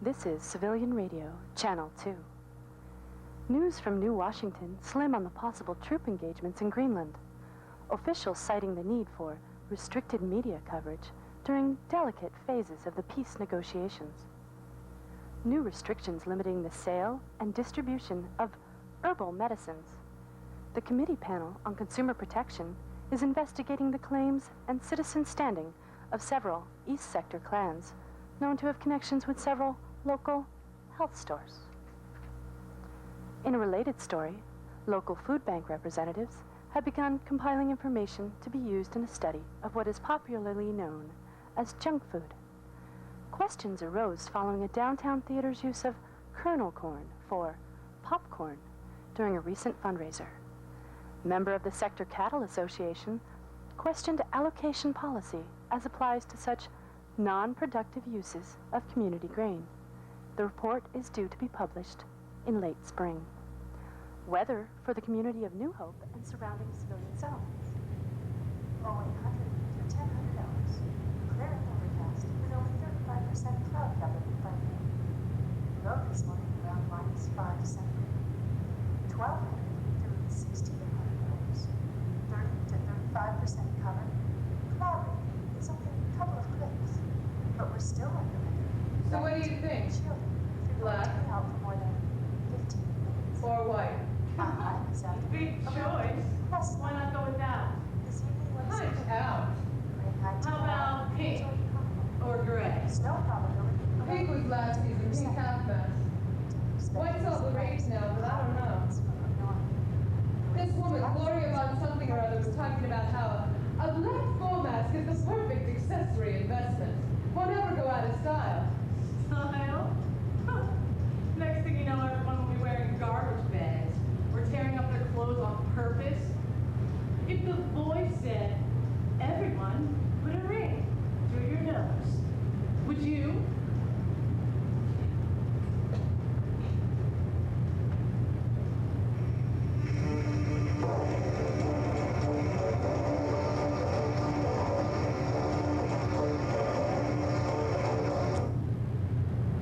Speaker 12: This is Civilian Radio, Channel 2. News from New Washington slim on the possible troop engagements in Greenland. Officials citing the need for restricted media coverage during delicate phases of the peace negotiations. New restrictions limiting the sale and distribution of herbal medicines. The Committee Panel on Consumer Protection is investigating the claims and citizen standing of several East Sector clans known to have connections with several local health stores. In a related story, local food bank representatives have begun compiling information to be used in a study of what is popularly known as junk food. Questions arose following a downtown theater's use of kernel corn for popcorn during a recent fundraiser. Member of the Sector Cattle Association questioned allocation policy as applies to such non-productive uses of community grain. The report is due to be published in late spring. Weather for the community of New Hope and surrounding civilian settlements.
Speaker 22: Low 800 to 1000 hours. Clear and overcast with only 35% cloud cover by noon. Low this morning around -5 to 7. 1200 through 1600 hours. 30 to 35% cover. Cloudy. It's only a couple of clicks. But we're still under weather.
Speaker 3: So what do you think?
Speaker 22: Children, if you're going to be out for more than 15 minutes.
Speaker 3: Or white?
Speaker 22: Big
Speaker 4: choice. Why not go with that?
Speaker 22: This evening,
Speaker 3: Punch out.
Speaker 4: How about pink or gray?
Speaker 22: Snow probability.
Speaker 3: Pink was last season, pink half best. White's all the rage now, but I don't know. This woman, Gloria about something or other, was talking about how a black full mask is the perfect accessory investment. Won't ever go out of style.
Speaker 4: Style? Next thing you know, everyone will be wearing garbage bags or tearing up their clothes on purpose. If the voice said, everyone put a ring through your nose, would you?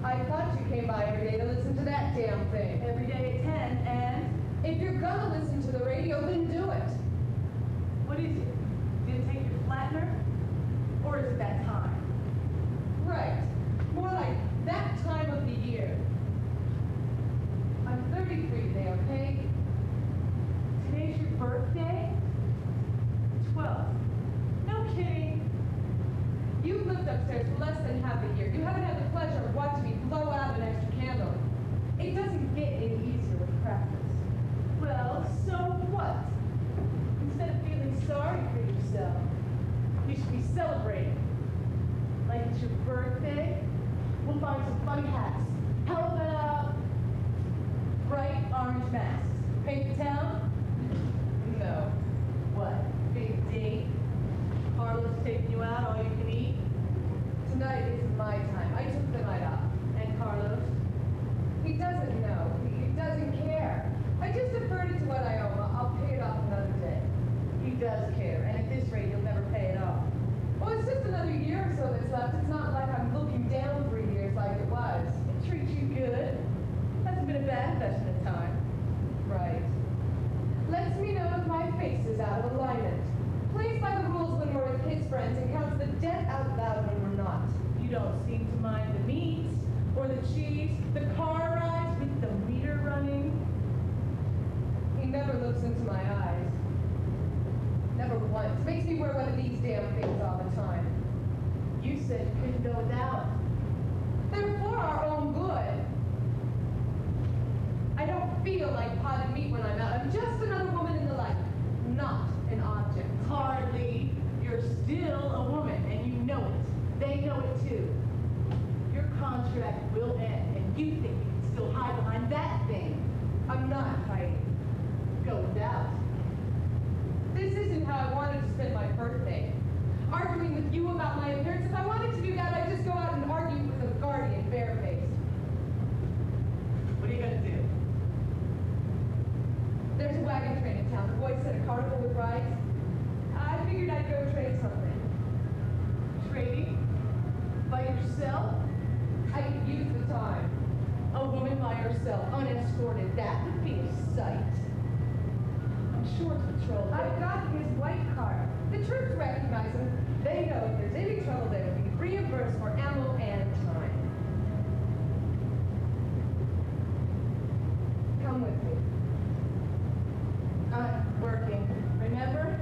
Speaker 3: I thought you came by every day to listen to that damn thing.
Speaker 4: Every day at 10, and?
Speaker 3: If you're gonna listen to the radio, then do it.
Speaker 4: What is it? Did it take your flattener? Or is it that time?
Speaker 3: Right. More like that time of the year. I'm 33 today, okay?
Speaker 4: Today's your birthday? 12. No kidding.
Speaker 3: You've lived upstairs for less than half a year. You haven't had the pleasure of watching me blow out an extra candle
Speaker 4: find some funny hats. How about bright orange masks? Paint the town? No. What? Big date? Carlos taking you out, all you can eat?
Speaker 3: Tonight isn't my time. I took the night off.
Speaker 4: And Carlos?
Speaker 3: He doesn't know. He doesn't care. I just deferred it to what I owe. I'll pay it off another day.
Speaker 4: He does care, and at this rate, he'll never pay it off.
Speaker 3: Well, it's just another year or so that's left. It's not like I'm looking down 3 years like it was.
Speaker 4: It treats you good. Hasn't been a bad investment of time.
Speaker 3: Right. Lets me know if my face is out of alignment. Plays by the rules when we're with his friends and counts the debt out loud when we're not.
Speaker 4: You don't seem to mind the meat, or the cheese, the car rides with the meter running.
Speaker 3: He never looks into my eyes. Never once. Makes me wear one of these damn things all the time.
Speaker 4: You said you couldn't go without.
Speaker 3: They're for our own good. I don't feel like potted meat when I'm out. I'm just another woman in the life, not an object.
Speaker 4: Hardly. You're still a woman, and you know it. They know it too. Your contract will end, and you think you can still hide behind that thing.
Speaker 3: I'm not hiding.
Speaker 4: Go without.
Speaker 3: This isn't how I wanted to spend my birthday. Arguing with you about my appearance. If I wanted to do that, I'd just go out and argue with a guardian barefaced.
Speaker 4: What are you gonna do?
Speaker 3: There's a wagon train in town. The boys said a carnival with rides. I figured I'd go trade something.
Speaker 4: Trading? By yourself?
Speaker 3: I could use the time.
Speaker 4: A woman by herself, unescorted. That would be a sight. I'm sure it's patrol.
Speaker 3: I've got his white car. The troops recognize him. They know if there's any trouble, they will be reimbursed for ammo and time. Come with me.
Speaker 4: I'm working. Remember?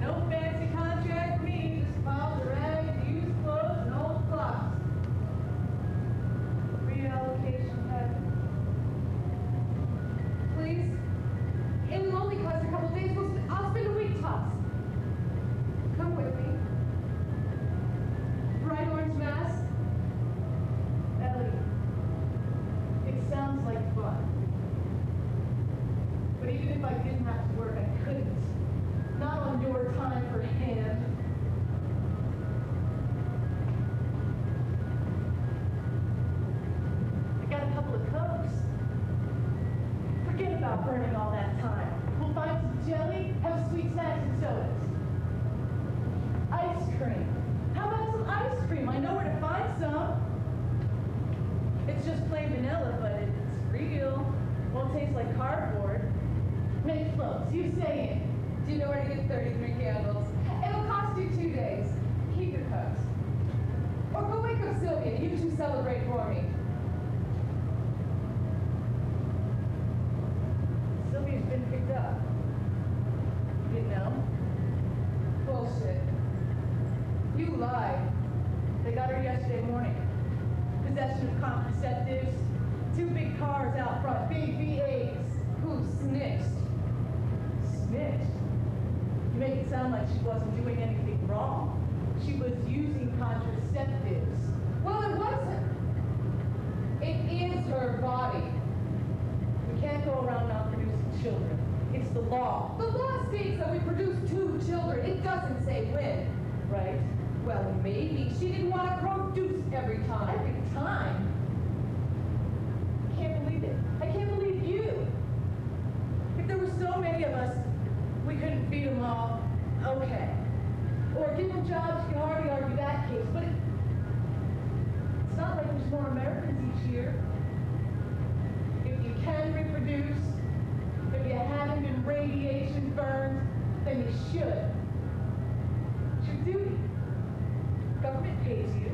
Speaker 4: No fancy contract for me. Just piles of rags, used clothes, and old clocks. Reallocation pattern.
Speaker 3: Please? It will only cost a couple days. I'll spend a week tops. Come with me. Bright orange mask.
Speaker 4: Ellie, it sounds like fun. But even if I didn't have to work, I couldn't. Not on your time for him. I got a couple of cokes. Forget about burning all that time. We'll find some jelly, have sweet snacks and sodas. Ice cream. How about some ice cream? I know where to find some. It's just plain vanilla, but it's real. Won't taste like cardboard. Make floats, you say it.
Speaker 3: Do you know where to get 33 candles? It'll cost you 2 days. Keep your hopes. Or go wake up Sylvia. You two celebrate for me.
Speaker 4: Sylvia's been picked up. You didn't know?
Speaker 3: Bullshit. You lied.
Speaker 4: They got her yesterday morning. Possession of contraceptives. 2 big cars out front. Big V8s.
Speaker 3: Who snitched?
Speaker 4: Snitched? You make it sound like she wasn't doing anything wrong. She was using contraceptives.
Speaker 3: Well, it wasn't. It is her body.
Speaker 4: We can't go around not producing children. It's the law.
Speaker 3: The law states that we produce 2 children. It doesn't say when.
Speaker 4: Right?
Speaker 3: Well, maybe she didn't want to produce every time.
Speaker 4: Every time? I can't believe it. I can't believe you. If there were so many of us, we couldn't feed them all. Okay. Or give them jobs, you can hardly argue that case. But it's not like there's more Americans each year. If you can reproduce, if you haven't been radiation burned, then you should. It's your duty. Government pays you.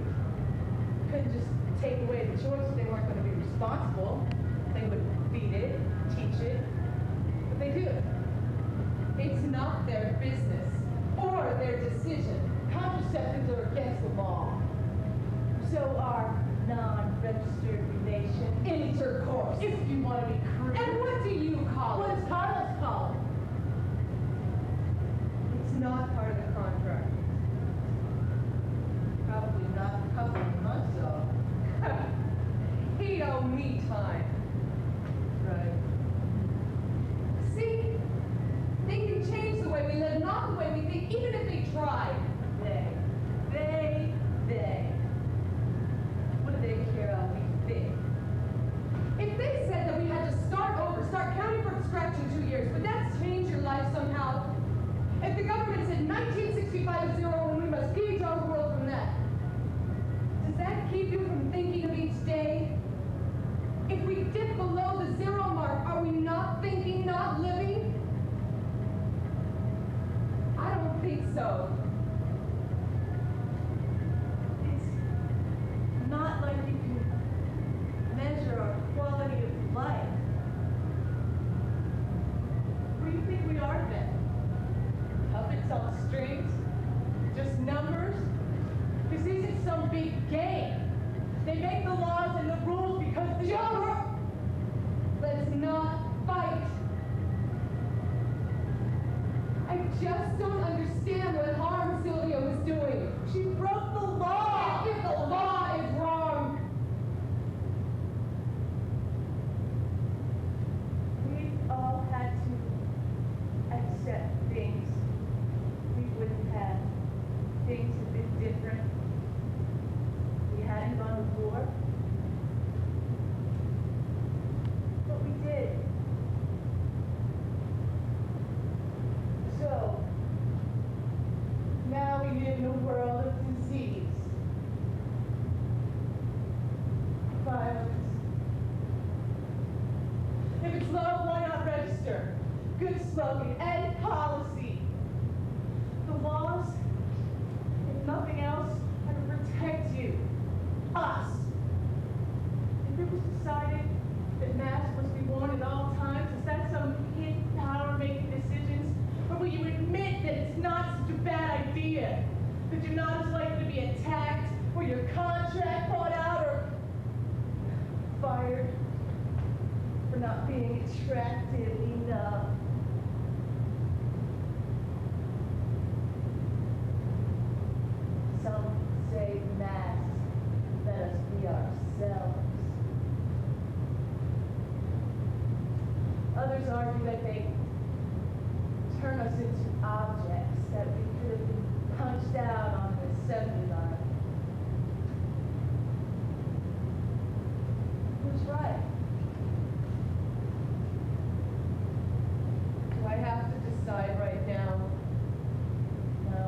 Speaker 4: Couldn't just take away the choice if they weren't going to be responsible. They would feed it, teach it. But they do.
Speaker 3: It's not their business or their decision.
Speaker 4: Contraceptives are against the law. So are non-registered relations.
Speaker 3: Intercourse.
Speaker 4: If you want to be crude.
Speaker 3: And what do you call
Speaker 4: What
Speaker 3: it?
Speaker 4: does Carlos call it?
Speaker 3: It's not part of the contract.
Speaker 4: Probably not a couple of months, though. tried. They. What do they care how we think?
Speaker 3: If they said that we had to start over, start counting from scratch in 2 years, would that change your life somehow? If the government said 1965 is zero and we must gauge our world from that, does that keep you from thinking of each day? If we dip below the zero mark, are we not thinking, not living? I don't think so.
Speaker 4: It's not like you can measure our quality of life. Where do you think we are then? Puppets on strings? Just numbers? This isn't some big game. They make the laws and the rules because the
Speaker 3: Let's not fight. I just don't understand what harm Sylvia was doing.
Speaker 4: She broke the law.
Speaker 3: If the law is wrong.
Speaker 4: We all had to accept things we wouldn't have. Things have been different. We hadn't gone to war. But we did. So, now we live in a world of disease. Violence. If it's low, why not register? Good slogan and policy. The laws, if nothing else, are to protect you. Us. If it was decided that masks must be worn at all times, is that some hidden power making decisions? Or will you admit that it's not such a bad idea? That you're not as likely to be attacked, or your contract bought out, or fired for not being attractive enough? Some say masks let us be ourselves. Others argue that they turn us into objects that we could have been punched out on the assembly line. Who's right? Do I have to decide right now? No.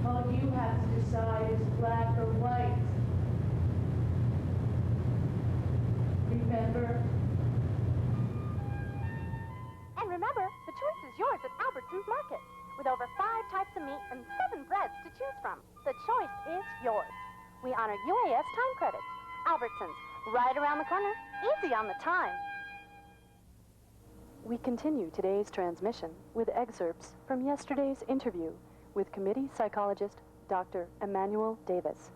Speaker 4: All you have to decide is black or white. Remember?
Speaker 5: And remember, the choice is yours at Albertsons Market. With over 5 types of meat and 7 breads to choose from, the choice is yours. We honor UAS time credits. Albertsons, right around the corner, easy on the time.
Speaker 12: We continue today's transmission with excerpts from yesterday's interview with committee psychologist Dr. Emmanuel Davis,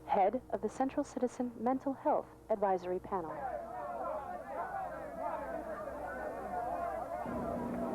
Speaker 12: head of the Central Citizen Mental Health Advisory Panel.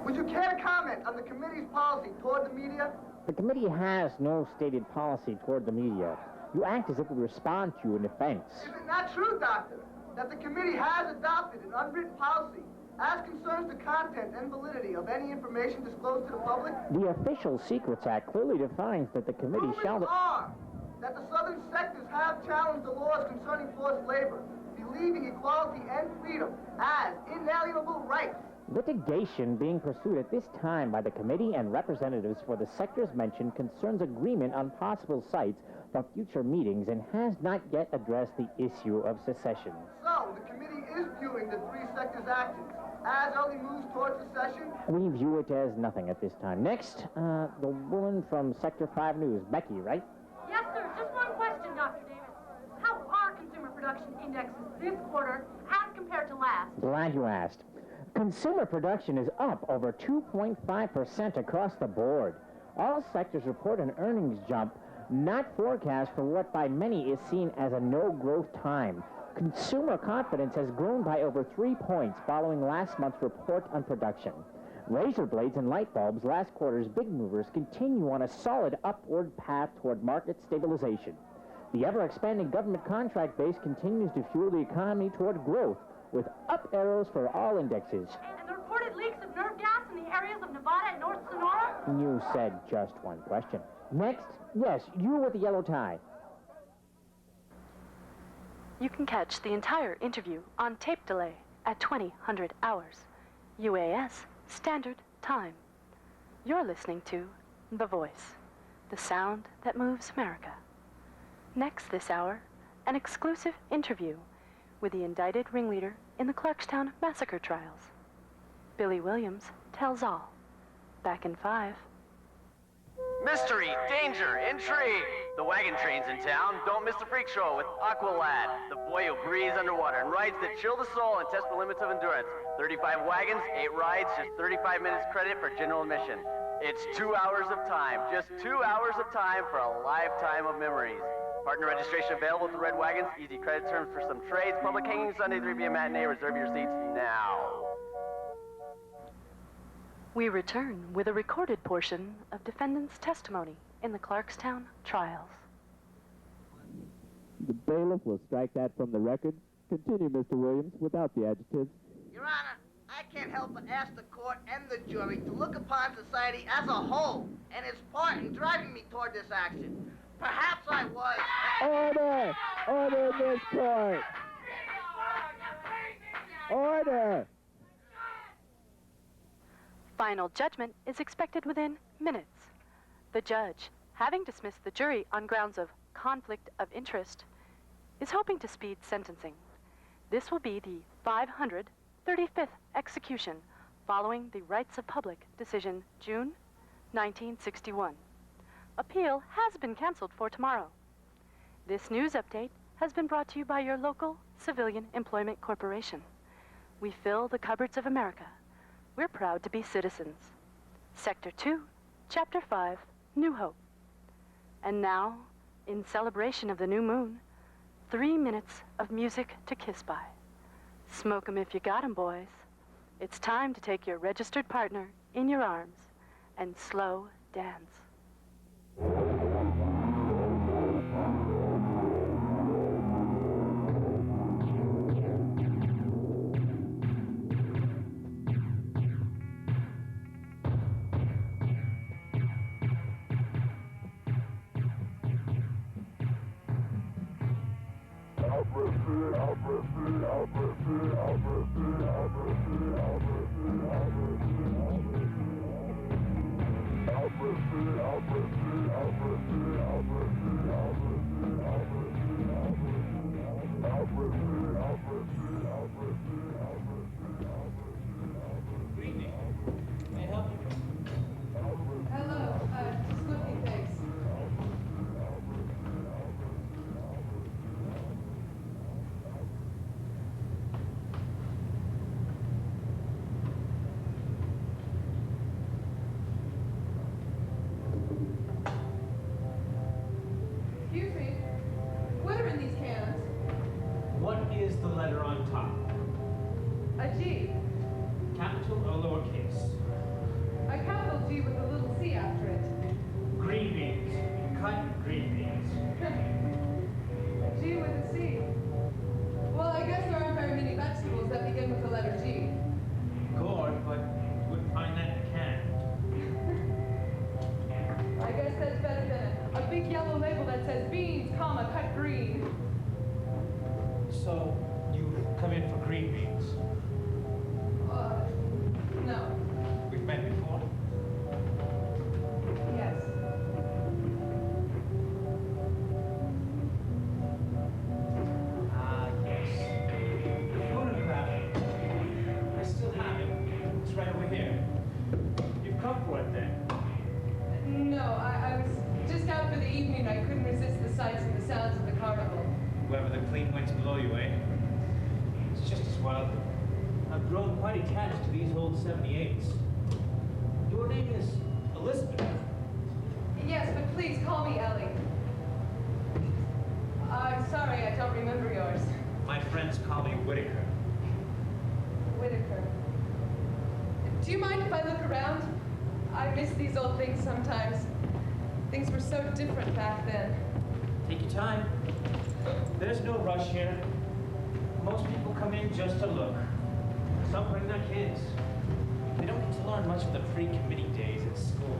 Speaker 11: Would you care to comment on the committee's policy toward the media?
Speaker 19: The committee has no stated policy toward the media. You act as if we respond to an offense.
Speaker 11: Is it not true, Doctor, that the committee has adopted an unwritten policy as concerns the content and validity of any information disclosed to the public?
Speaker 19: The Official Secrets Act clearly defines that the committee shall...
Speaker 11: are that the southern sectors have challenged the laws concerning forced labor, believing equality and freedom as inalienable rights.
Speaker 19: Litigation being pursued at this time by the committee and representatives for the sectors mentioned concerns agreement on possible sites for future meetings and has not yet addressed the issue of secession.
Speaker 11: So, the committee is viewing the three sectors' actions as early moves towards secession?
Speaker 19: We view it as nothing at this time. Next, the woman from Sector 5 News, Becky, right?
Speaker 8: Yes, sir. Just one question, Dr. Davis. How are consumer production indexes this quarter as compared to last?
Speaker 19: Glad you asked. Consumer production is up over 2.5% across the board. All sectors report an earnings jump not forecast for what by many is seen as a no-growth time. Consumer confidence has grown by over 3 points following last month's report on production. Razor blades and light bulbs, last quarter's big movers, continue on a solid upward path toward market stabilization. The ever-expanding government contract base continues to fuel the economy toward growth, with up arrows for all indexes.
Speaker 8: And the reported leaks of nerve gas in the areas of of Nevada and North Sonora?
Speaker 19: You said just one question. Next, yes, you with the yellow tie.
Speaker 12: You can catch the entire interview on tape delay at 2000 hours. UAS Standard Time. You're listening to The Voice, the sound that moves America. Next this hour, an exclusive interview with the indicted ringleader in the Clarkstown massacre trials. Billy Williams tells all. Back in 5.
Speaker 21: Mystery, danger, intrigue. The wagon train's in town. Don't miss the freak show with Aqualad, the boy who breathes underwater and rides that chill the soul and test the limits of endurance. 35 wagons, 8 rides, just 35 minutes credit for general admission. It's 2 hours of time, just 2 hours of time for a lifetime of memories. Partner registration available at the Red Wagons. Easy credit terms for some trades. Public hanging Sunday, 3 p.m. matinee. Reserve your seats now.
Speaker 12: We return with a recorded portion of defendant's testimony in the Clarkstown trials.
Speaker 19: The bailiff will strike that from the record. Continue, Mr. Williams, without the adjectives.
Speaker 2: Your Honor, I can't help but ask the court and the jury to look upon society as a whole and its part in driving me toward this action. Perhaps I was...
Speaker 19: Order! Order in this court! Order!
Speaker 12: Final judgment is expected within minutes. The judge, having dismissed the jury on grounds of conflict of interest, is hoping to speed sentencing. This will be the 535th execution following the Rights of Public decision June 1961. Appeal has been canceled for tomorrow. This news update has been brought to you by your local Civilian Employment Corporation. We fill the cupboards of America. We're proud to be citizens. Sector 2, Chapter 5, New Hope. And now, in celebration of the new moon, 3 minutes of music to kiss by. Smoke 'em if you got 'em, boys. It's time to take your registered partner in your arms and slow dance.
Speaker 7: Attached to these old 78s. Your name is Elizabeth.
Speaker 3: Yes, but please call me Ellie. I'm sorry, I don't remember yours.
Speaker 7: My friends call me Whitaker.
Speaker 3: Whitaker. Do you mind if I look around? I miss these old things sometimes. Things were so different back then.
Speaker 7: Take your time. There's no rush here. Most people come in just to look. Some bring their kids. They don't get to learn much of the pre-committee days at school.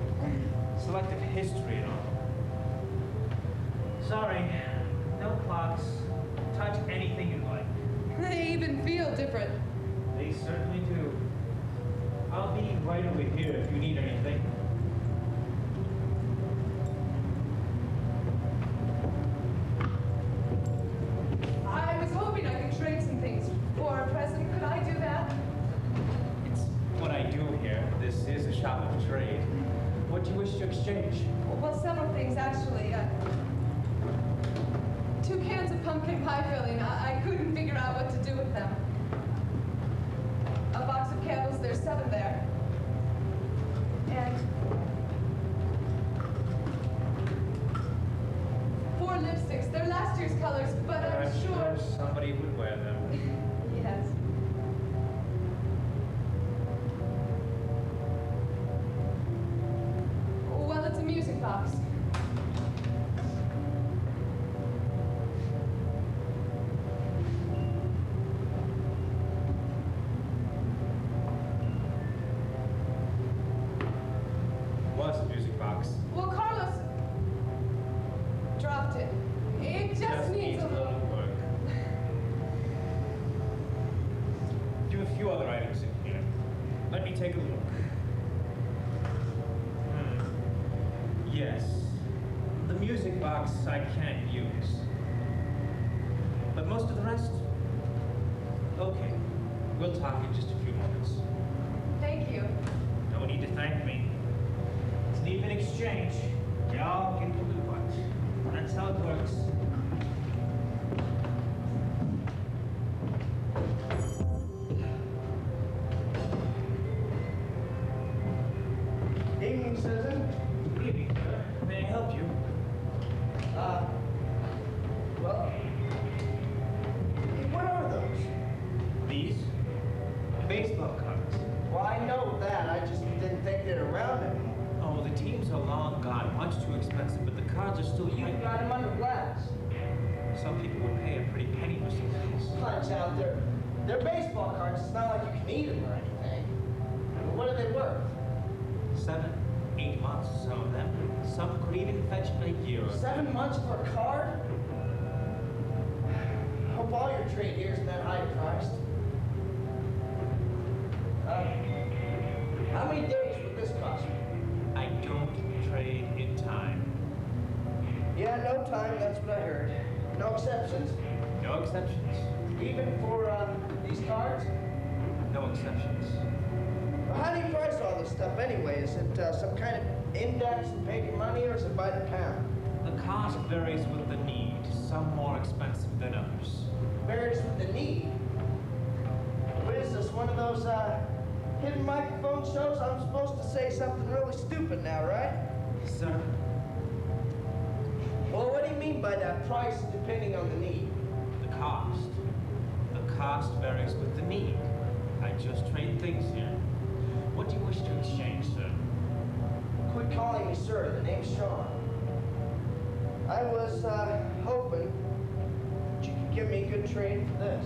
Speaker 7: Selective history and all. Sorry, no clocks. Touch anything you like.
Speaker 3: They even feel different.
Speaker 7: They certainly do. I'll be right over here if you need anything.
Speaker 3: I was hoping I could trade some things for a present. Could I do that?
Speaker 7: It's what I do here. This is a shop of trade. What do you wish to exchange?
Speaker 3: Well, several things, actually. 2 cans of pumpkin pie filling. I couldn't figure out what to do with them. A box of candles, there's 7 there. And 4 lipsticks. They're last year's colors, but I'm sure
Speaker 7: somebody would wear them.
Speaker 3: Yes. Well, it's a music box.
Speaker 7: Was a music box.
Speaker 3: Well, Carlos dropped it. It just needs a little
Speaker 7: work. Do a few other items in here. Let me take a look. Yes. The music box I can't use. But most of the rest? Okay. We'll talk in just a few moments.
Speaker 3: Thank you.
Speaker 7: No need to thank me. It's an even exchange. Y'all can do what? That's how it works.
Speaker 2: Evening, Susan.
Speaker 7: Evening, sir. May I help you?
Speaker 2: Well, what are those?
Speaker 7: These? Baseball cards.
Speaker 2: Well, I know that. I just didn't think they're around anymore.
Speaker 7: Oh, the teams are long gone. Much too expensive, but the cards are still
Speaker 2: You
Speaker 7: unique.
Speaker 2: got them under glass.
Speaker 7: Some people would pay a pretty penny for some of these.
Speaker 2: Punch out there. They're baseball cards. It's not like you can eat them or anything. But what are they worth?
Speaker 7: 7, 8 months, some of them. Some could even fetch a year.
Speaker 2: 7 months for a card? I hope all your trade here isn't that high priced. How many days would this cost me?
Speaker 7: I don't trade in time.
Speaker 2: Yeah, no time, that's what I heard. No exceptions?
Speaker 7: No exceptions.
Speaker 2: Even for these cards?
Speaker 7: No exceptions.
Speaker 2: Well, how do you price all this stuff anyway? Is it some kind of index and paid in money, or is it by the pound?
Speaker 7: The cost varies with the need. Some more expensive than others.
Speaker 2: Varies with the need? What is this, one of those hidden microphone shows? I'm supposed to say something really stupid now, right?
Speaker 7: Sir?
Speaker 2: Well, what do you mean by that price depending on the need?
Speaker 7: The cost. The cost varies with the need. I just trade things here. What do you wish to exchange, sir?
Speaker 2: Quit calling me sir. The name's Sean. I was hoping that you could give me a good trade for this.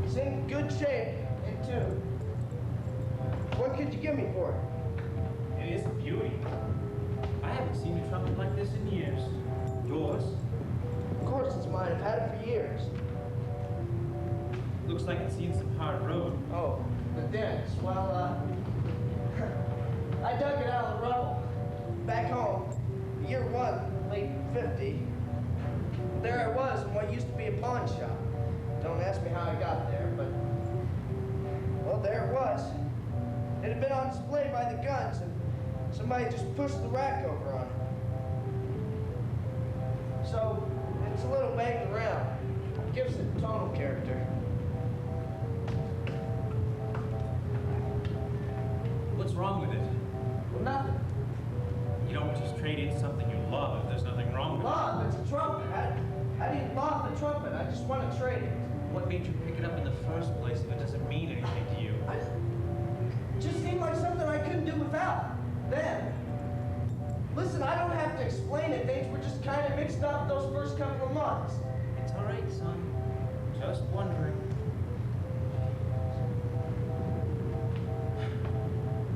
Speaker 2: It's in good shape, in tune. What could you give me for it?
Speaker 7: It is a beauty. I haven't seen a trumpet like this in years. Yours?
Speaker 2: Of course it's mine. I've had it for years.
Speaker 7: Looks like it's seen some hard road.
Speaker 2: Oh, the dents. Well, I dug it out of the rubble. Back home, year 1, late 50. There I was in what used to be a pawn shop. Don't ask me how I got there, but, well, there it was. It had been on display by the guns, and somebody just pushed the rack over on it. So, it's a little banged around. Gives it tonal character.
Speaker 7: What's wrong with it?
Speaker 2: Well, nothing.
Speaker 7: You don't just trade in something you love if there's nothing wrong with it.
Speaker 2: Love? It's a trumpet. How do you love the trumpet? I just want to trade it.
Speaker 7: What made you pick it up in the first place if it doesn't mean anything to you?
Speaker 2: It just seemed like something I couldn't do without. Then. Listen, I don't have to explain it. Things were just kind of mixed up those first couple of months.
Speaker 7: It's all right, son. Just wondering.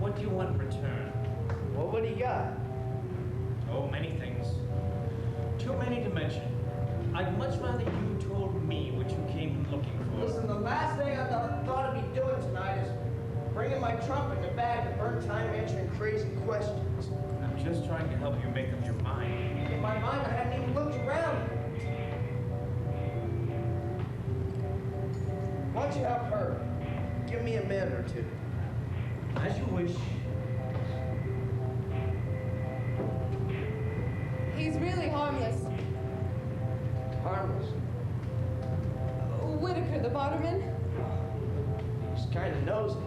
Speaker 7: What do you want in return?
Speaker 2: Well, what do you got?
Speaker 7: Oh, many things. Too many to mention. I'd much rather you told me what you came looking for.
Speaker 2: Listen, the last thing I thought I'd be doing tonight is bringing my trumpet in a bag to burn time answering crazy questions.
Speaker 7: I'm just trying to help you make up your mind.
Speaker 2: In my mind, I hadn't even looked around. Why don't you help her? Give me a minute or two.
Speaker 7: As you wish.
Speaker 3: He's really harmless.
Speaker 2: Harmless?
Speaker 3: Whitaker, the barterman?
Speaker 2: He's kind of nosy.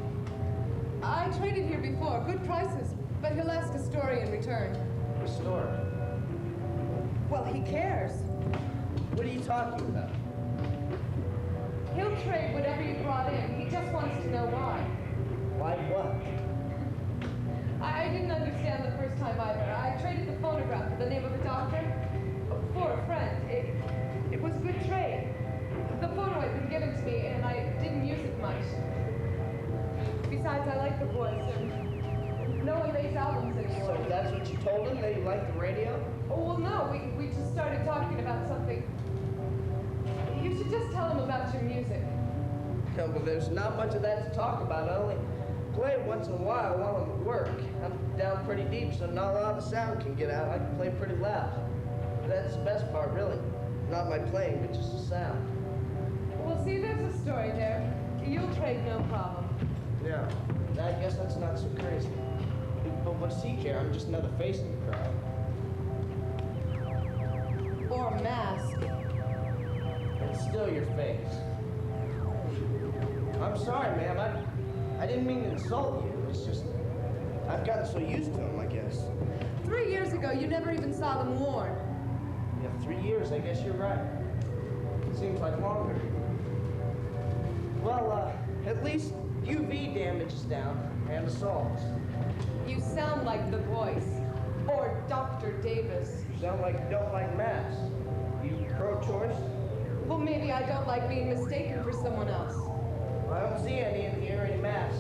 Speaker 3: I traded here before, good prices, but he'll ask a story in return.
Speaker 2: A story?
Speaker 3: Well, he cares.
Speaker 2: What are you talking about?
Speaker 3: He'll trade whatever you brought in. He just wants to know why.
Speaker 2: Why what?
Speaker 3: I didn't understand the first time either. I traded the phonograph for the name of a doctor for a friend. It was a good trade. The photo had been given to me, and I didn't use it much. Besides, I like the voice, and no one makes albums anymore.
Speaker 2: So that's what you told him, that you liked the radio?
Speaker 3: Oh, well, no. We just started talking about something. You should just tell him about your music.
Speaker 2: No, but there's not much of that to talk about. I only play it once in a while I'm at work. I'm down pretty deep, so not a lot of sound can get out. I can play pretty loud. That's the best part, really. Not my playing, but just the sound.
Speaker 3: Well, see, there's a story there. You'll trade no problem.
Speaker 2: Yeah, I guess that's not so crazy. But what does he care? I'm just another face in the crowd.
Speaker 3: Or a mask.
Speaker 2: It's still your face. I'm sorry, ma'am. I didn't mean to insult you. It's just, I've gotten so used to them, I guess.
Speaker 3: 3 years ago, you never even saw them worn.
Speaker 2: Yeah, 3 years, I guess you're right. Seems like longer. Well, at least UV damage is down, and assaults.
Speaker 3: You sound like The Voice. Or Dr. Davis.
Speaker 2: You sound like you don't like masks. You pro-choice?
Speaker 3: Well, maybe I don't like being mistaken for someone else.
Speaker 2: Well, I don't see any in here, any masks.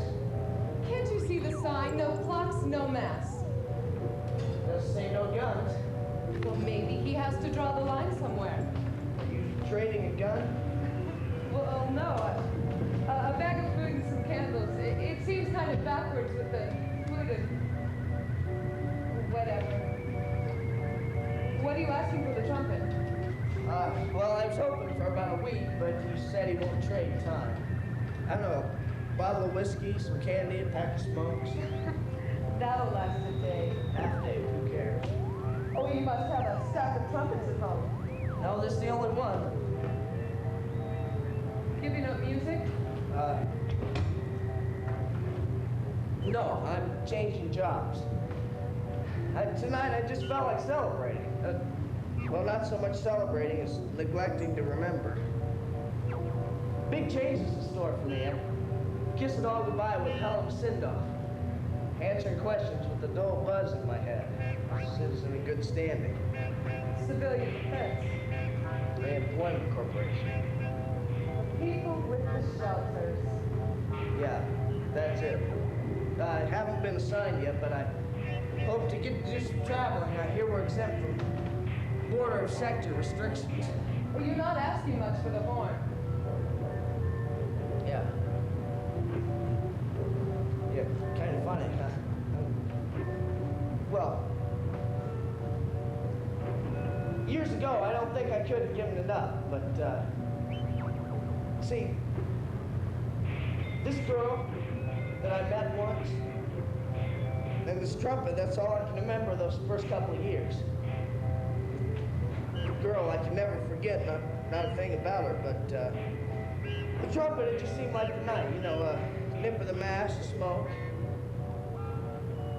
Speaker 3: Can't you see the sign? No clocks, no masks.
Speaker 2: Doesn't say no guns.
Speaker 3: Well, maybe he has to draw the line somewhere.
Speaker 2: Are you trading a gun?
Speaker 3: Well, no. A bag of food and some candles. It seems kind of backwards with the food and whatever. What are you asking for the trumpet?
Speaker 2: Well, I was hoping for about a week, but you said he won't trade time. I don't know, a bottle of whiskey, some candy, a pack of smokes.
Speaker 3: That'll last a day.
Speaker 2: Half day, who cares?
Speaker 3: Oh, you must have a stack of trumpets at home.
Speaker 2: No, this is the only one.
Speaker 3: Giving up music?
Speaker 2: No, I'm changing jobs. Tonight I just felt like celebrating. Well, not so much celebrating as neglecting to remember. Big changes in store for me. I'm kissing all goodbye with a hell of a send-off. Answering questions with a dull buzz in my head. Citizen in good standing.
Speaker 3: Civilian defense.
Speaker 2: The Employment Corporation.
Speaker 3: People with the shelters.
Speaker 2: Yeah, that's it. I haven't been assigned yet, but I hope to get to do some traveling. I hear we're exempt from border of sector restrictions.
Speaker 3: Well, you're not asking much for the horn.
Speaker 2: Yeah. Yeah, kind of funny, huh? Well, years ago, I don't think I could have given it up, but, see, this girl that I met once, and this trumpet, that's all I can remember those first couple of years. The girl I can never forget, not a thing about her, but, the trumpet, it just seemed like the night, you know, nip of the mash, the smoke.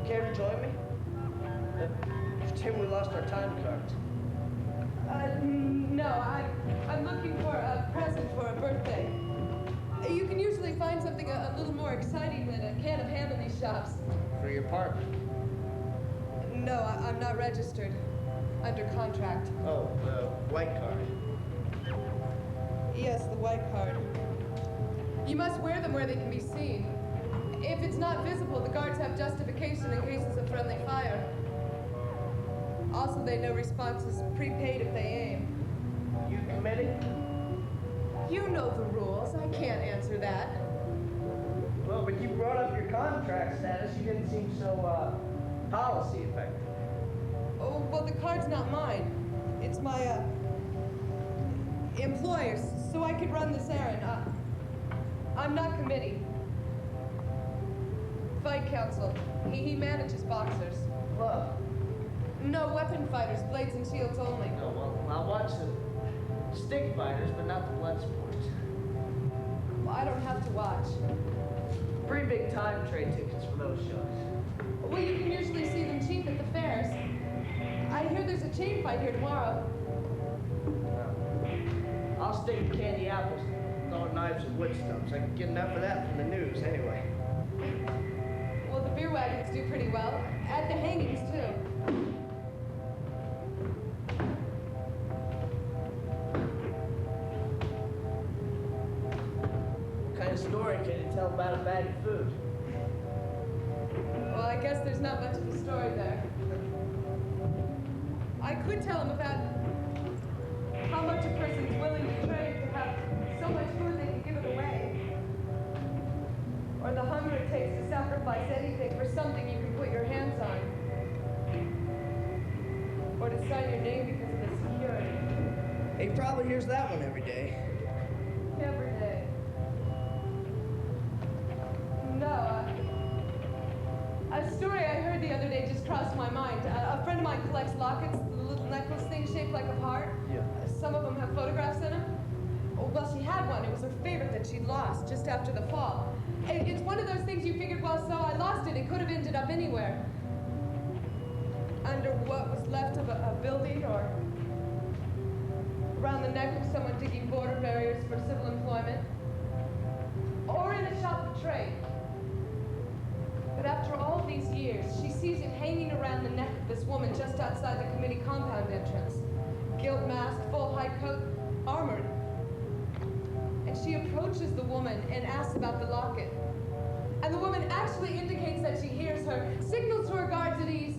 Speaker 2: Care to join me? Pretend we lost our time cards.
Speaker 3: No, I'm looking for a present for a birthday. You can usually find something a little more exciting than a can of ham in these shops.
Speaker 2: For your partner?
Speaker 3: No, I'm not registered. Under contract.
Speaker 2: Oh, the white card.
Speaker 3: Yes, the white card. You must wear them where they can be seen. If it's not visible, the guards have justification in cases of friendly fire. Also, they know response is prepaid if they aim.
Speaker 2: You committed?
Speaker 3: You know the rules. I can't answer that.
Speaker 2: Well, but you brought up your contract status. You didn't seem so, policy effective.
Speaker 3: Oh, well, the card's not mine. It's my, employer's, so I could run this errand. I'm not committee. Fight council. He manages boxers.
Speaker 2: Club?
Speaker 3: No, weapon fighters, blades and shields only.
Speaker 2: Oh, well, I'll watch the stick fighters, but not the blood sports.
Speaker 3: Well, I don't have to watch.
Speaker 2: Pretty big time trade tickets for those shows.
Speaker 3: Well, you can usually see them cheap at the fairs. I hear there's a chain fight here tomorrow.
Speaker 2: I'll stick to candy apples, throwing knives and wood stumps. I can get enough of that from the news, anyway.
Speaker 3: Well, the beer wagons do pretty well. At the hangings, too.
Speaker 2: What kind of story can you tell about a bag of food?
Speaker 3: Well, I guess there's not much of a story there. I could tell him about how much a person's willing to trade to have so much food they can give it away. Or the hunger it takes to sacrifice anything for something you can put your hands on. Or to sign your name because of the security.
Speaker 2: He probably hears that one every day.
Speaker 3: Every day. No, a story I heard the other day just crossed my mind. A friend of mine collects lockets, the little necklace thing shaped like a heart.
Speaker 2: Yeah.
Speaker 3: Some of them have photographs in them. Oh, well, she had one. It was her favorite that she'd lost just after the fall. It's one of those things you figured, well, so I lost it. It could have ended up anywhere. Under what was left of a building, or around the neck of someone digging border barriers for civil employment, or in a shop of trade. But after all these years, she sees it hanging around the neck of this woman just outside the committee compound entrance. Gilt mask, full high coat, armored. And she approaches the woman and asks about the locket. And the woman actually indicates that she hears her, signals to her guards at ease,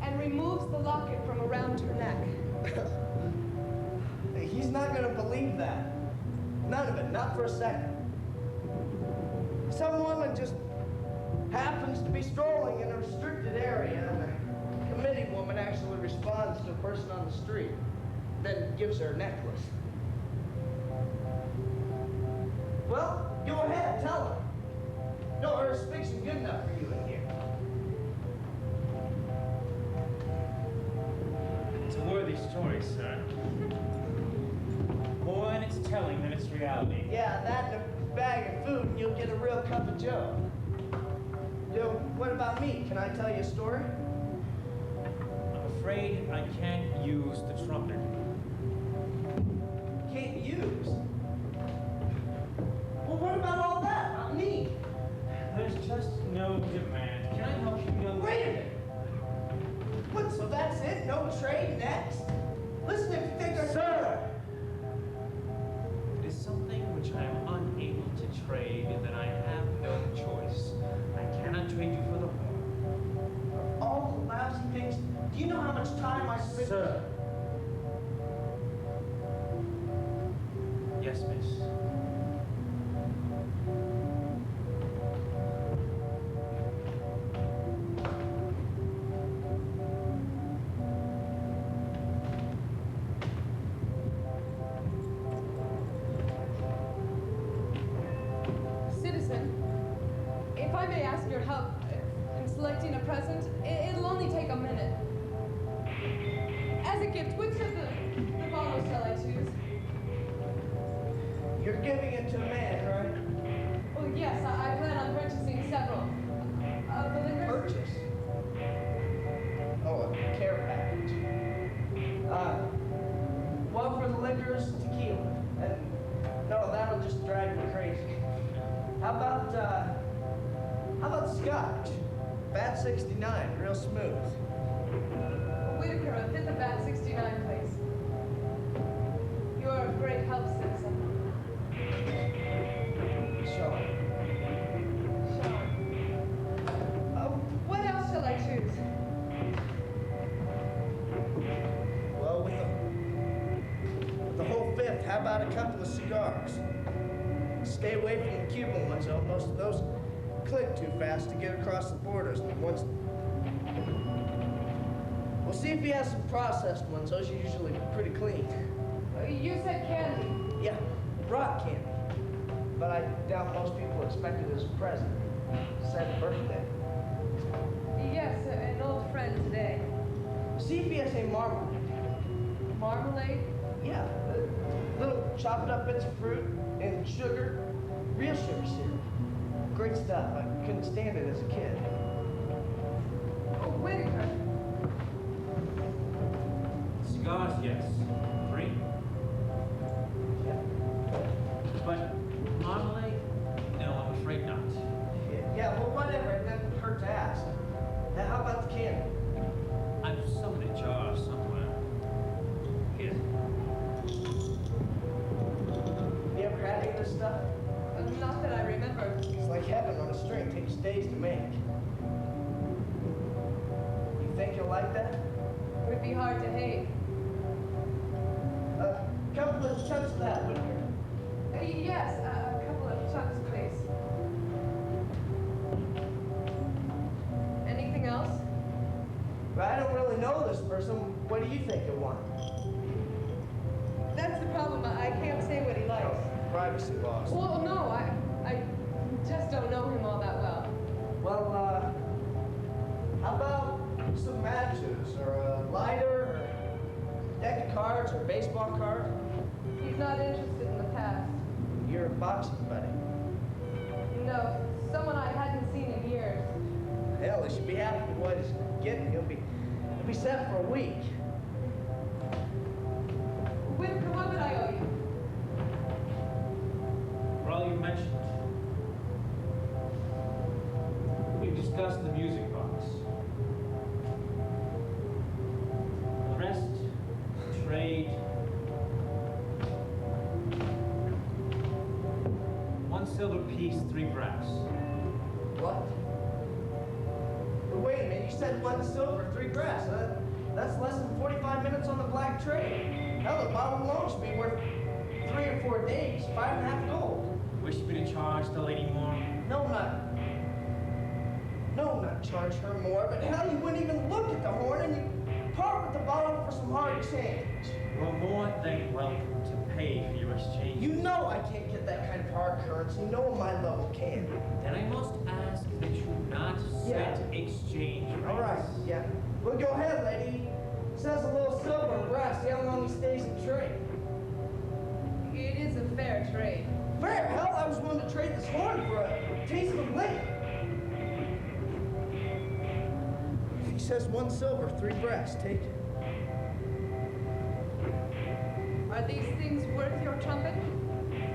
Speaker 3: and removes the locket from around her neck.
Speaker 2: He's not gonna believe that. None of it, not for a second. Some woman just happens to be strolling in a restricted area, and the committee woman actually responds to a person on the street, then gives her a necklace. Well, go ahead, tell her. No, her fiction good enough for you in here.
Speaker 7: It's a worthy story, sir. More in its telling than its reality.
Speaker 2: Yeah, that and a bag of food, and you'll get a real cup of joe. Yo, what about me? Can I tell you a story?
Speaker 7: I'm afraid I can't use the trumpet.
Speaker 2: Can't use? Well, what about all that? Not me.
Speaker 7: There's just no demand. Can I help you, young
Speaker 2: Wait a minute. What, so that's it? No trade next? Listen, if you think
Speaker 7: Sir! It is something which I am unable to trade, and that I have no choice. I cannot trade you for the war.
Speaker 2: all the lousy things. Do you know how much time I spent?
Speaker 7: Sir. Yes, miss.
Speaker 3: Citizen, if I may ask your help in selecting a present, it'll only take a minute. As a gift, which of the bottles shall I choose?
Speaker 2: You're giving it to a man, right?
Speaker 3: Oh, yes, I plan on purchasing several. The liquors?
Speaker 2: Purchase? Oh, a care package. One for the liquors, tequila. And no, that'll just drive me crazy. How about scotch? Bat 69, real smooth.
Speaker 3: Whitaker, a fifth of Bat 69, please. You're a great help, citizen.
Speaker 2: Sure.
Speaker 3: What else shall I choose?
Speaker 2: Well, with the whole fifth, how about a couple of cigars? Stay away from the Cuban ones, though. Most of those click too fast to get across the borders. And the ones... We'll see if he has some processed ones. Those are usually pretty clean.
Speaker 3: You said candy.
Speaker 2: Yeah, rock candy. But I doubt most people expect it as a present. Sad birthday.
Speaker 3: Yes, an old friend today.
Speaker 2: See if he has any marmalade.
Speaker 3: Marmalade?
Speaker 2: Yeah, little chopped up bits of fruit and sugar. Real sugar syrup. Great stuff. I couldn't stand it as a kid.
Speaker 3: Oh, Whitaker.
Speaker 7: Cigars, yes. Free.
Speaker 2: Yeah.
Speaker 7: But marmalade? No, I'm afraid not.
Speaker 2: Yeah, well, whatever. It doesn't hurt to ask. Now, how about the candy?
Speaker 7: I've some in a jar somewhere. Here.
Speaker 2: You ever had any of this stuff?
Speaker 3: Not that I remember.
Speaker 2: It's like heaven on a string. It takes days to make. You think you'll like that?
Speaker 3: It would be hard to hate.
Speaker 2: A couple of chunks of that, would you?
Speaker 3: Yes, a couple of chunks, please. Anything else?
Speaker 2: But I don't really know this person. What do you think you'll want?
Speaker 3: That's the problem. I can't say what he likes.
Speaker 2: Privacy laws.
Speaker 3: Well, no, I just don't know him all that well.
Speaker 2: Well, how about some matches, or a lighter, or a deck of cards, or a baseball card?
Speaker 3: He's not interested in the past.
Speaker 2: You're a boxing buddy.
Speaker 3: No, someone I hadn't seen in years.
Speaker 2: Hell, he should be happy with what he's getting. He'll be set for a week.
Speaker 3: Whitaker, what would I owe you?
Speaker 7: For all you mentioned. We've discussed the music box. The rest, trade. 1 silver piece, 3 brass.
Speaker 2: What? But wait a minute, you said 1 silver, 3 brass. That's less than 45 minutes on the black trade. Hell, the bottle alone should be worth 3 or 4 days, 5.5 gold.
Speaker 7: Wish me to charge the lady more?
Speaker 2: No, not charge her more, but hell, you wouldn't even look at the horn and you part with the bottle for some hard change.
Speaker 7: You're more than welcome to pay for your exchange.
Speaker 2: You know I can't get that kind of hard currency. No one my level can.
Speaker 7: Then I must ask that you not set exchange rates.
Speaker 2: All right, yeah. Well, go ahead, lady. It says a little silver and brass. See how long he stays in trade.
Speaker 3: It is a fair trade.
Speaker 2: Fair? Hell, I was willing to trade this horn for a taste of liquor. He says 1 silver, 3 brass. Take it.
Speaker 3: Are these things worth your trumpet?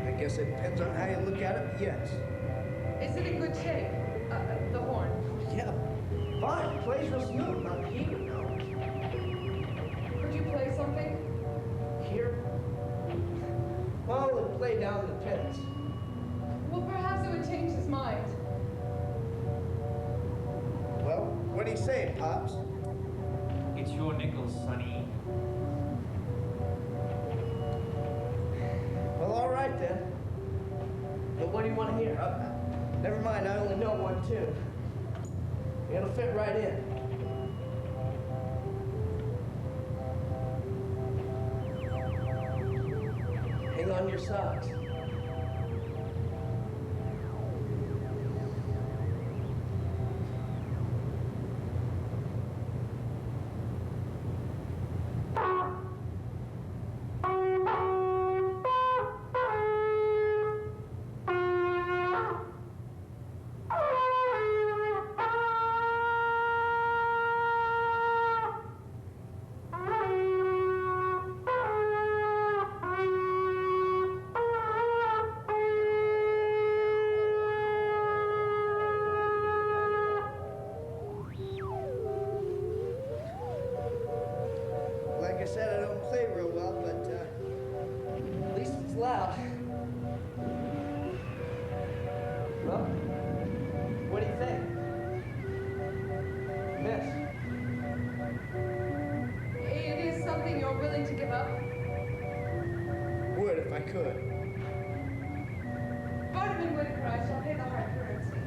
Speaker 2: I guess it depends on how you look at it, but yes.
Speaker 3: Is it in good shape? The horn?
Speaker 2: Yeah, fine. It plays real smooth. Not here, no.
Speaker 3: Could you play something?
Speaker 2: Here? Well, it'll play down the pits.
Speaker 3: Well, perhaps it would change his mind.
Speaker 2: Well, what do you say, Pops?
Speaker 7: It's your nickel, Sonny.
Speaker 2: Well, all right then. But what do you want to hear? Never mind, I only know one tune. It'll fit right in. Hang on your socks. if I could.
Speaker 3: Barterman wouldn't cry. Shall pay the hard currency.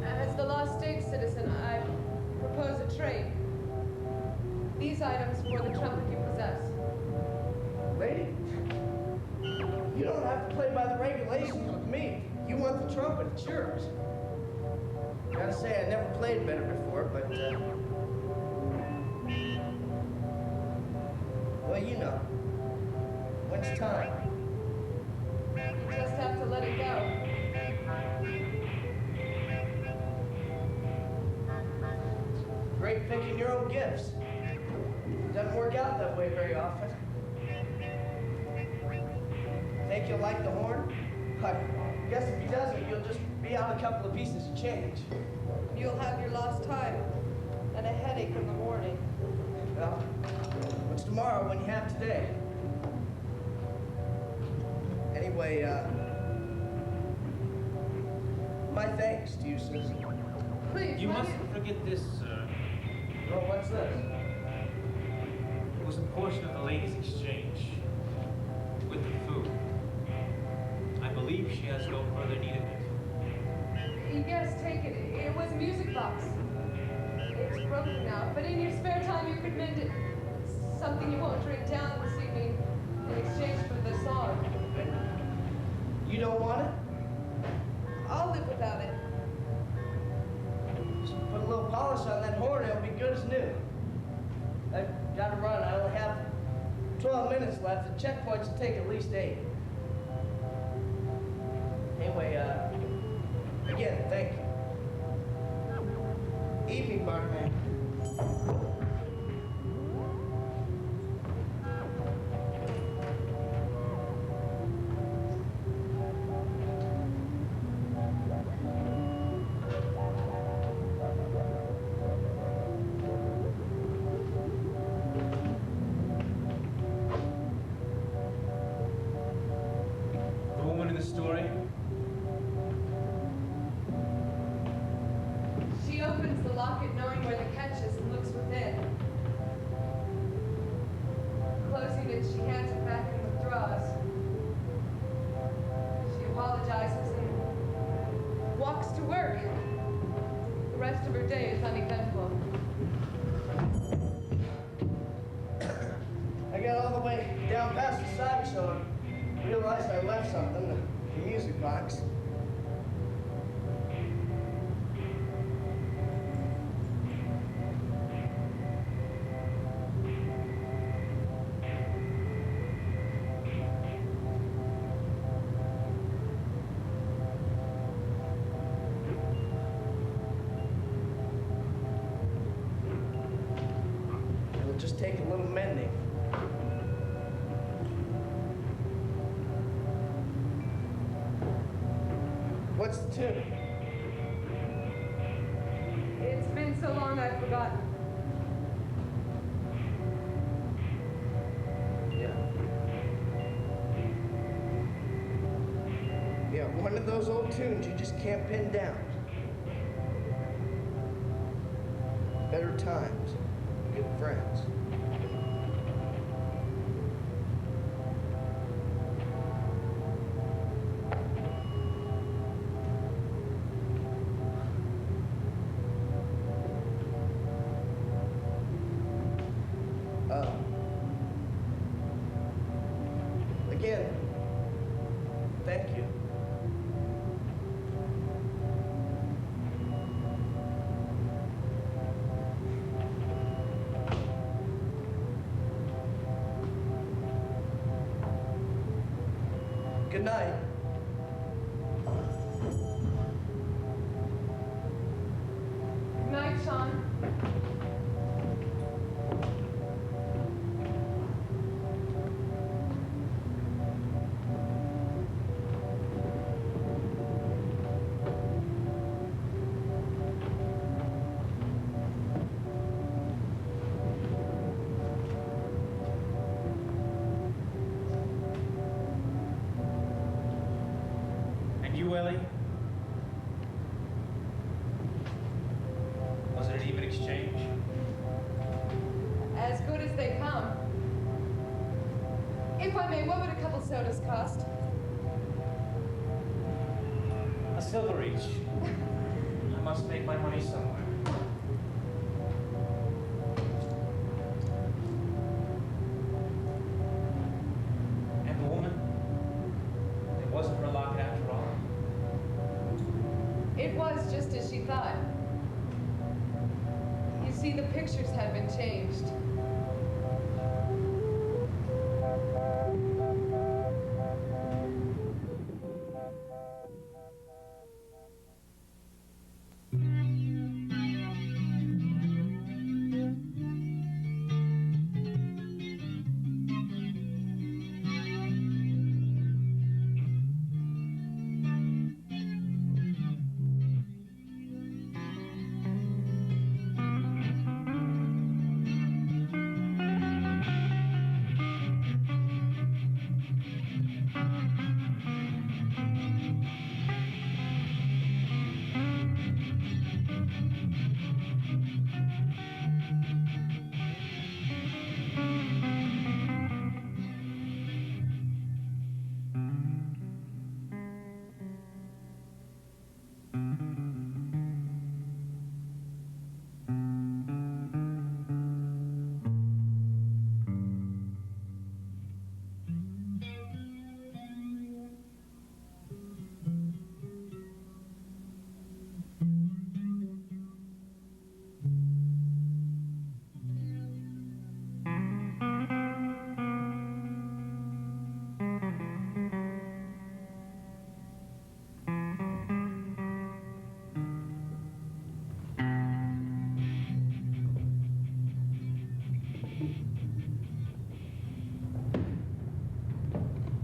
Speaker 3: As the lost state citizen, I propose a trade. These items for the trumpet you possess.
Speaker 2: Lady, you don't have to play by the regulations with me. You want the trumpet, it's yours. Gotta say, I never played better before, but, well, you know. When's time?
Speaker 3: You just have to let it go.
Speaker 2: Great picking your own gifts. Doesn't work out that way very often. Think you'll like the horn? I guess if he doesn't, you'll just be out a couple of pieces of change.
Speaker 3: You'll have your lost time and a headache in the morning.
Speaker 2: Well, what's tomorrow when you have today? Anyway, my thanks to you, Susan.
Speaker 3: Please,
Speaker 7: You mustn't forget this, sir.
Speaker 2: Well, what's this?
Speaker 7: It was a portion of the lady's exchange with the food. I believe she has no further need of it.
Speaker 3: Yes, take it. It was a music box. It's broken now, but in your spare time you could mend it. Something you won't drink down this evening in exchange for the song.
Speaker 2: You don't want it?
Speaker 3: I'll live without it.
Speaker 2: Just put a little polish on that horn, it'll be good as new. I've got to run. I only have 12 minutes left. The checkpoints will take at least 8. Anyway, again, thank you. Evening, barman.
Speaker 7: The woman in the story?
Speaker 3: She opens the locket knowing where the catch is and looks within. Closing it, she hands it back and withdraws. She apologizes and walks to work. The rest of her day is uneventful.
Speaker 2: I got all the way down past the sideshow and realized I left something, the music box. It'll just take a little mending. What's the tune?
Speaker 3: It's been so long I've forgotten.
Speaker 2: Yeah, one of those old tunes you just can't pin down. Better times, good friends. Again, thank you. Good night.
Speaker 3: Good night, Sean.
Speaker 7: And you, Ellie?
Speaker 3: I may, what would a couple sodas cost?
Speaker 7: A silver each. I must make my money somewhere. And the woman? It wasn't her locket after all.
Speaker 3: It was just as she thought. You see, the pictures had been changed.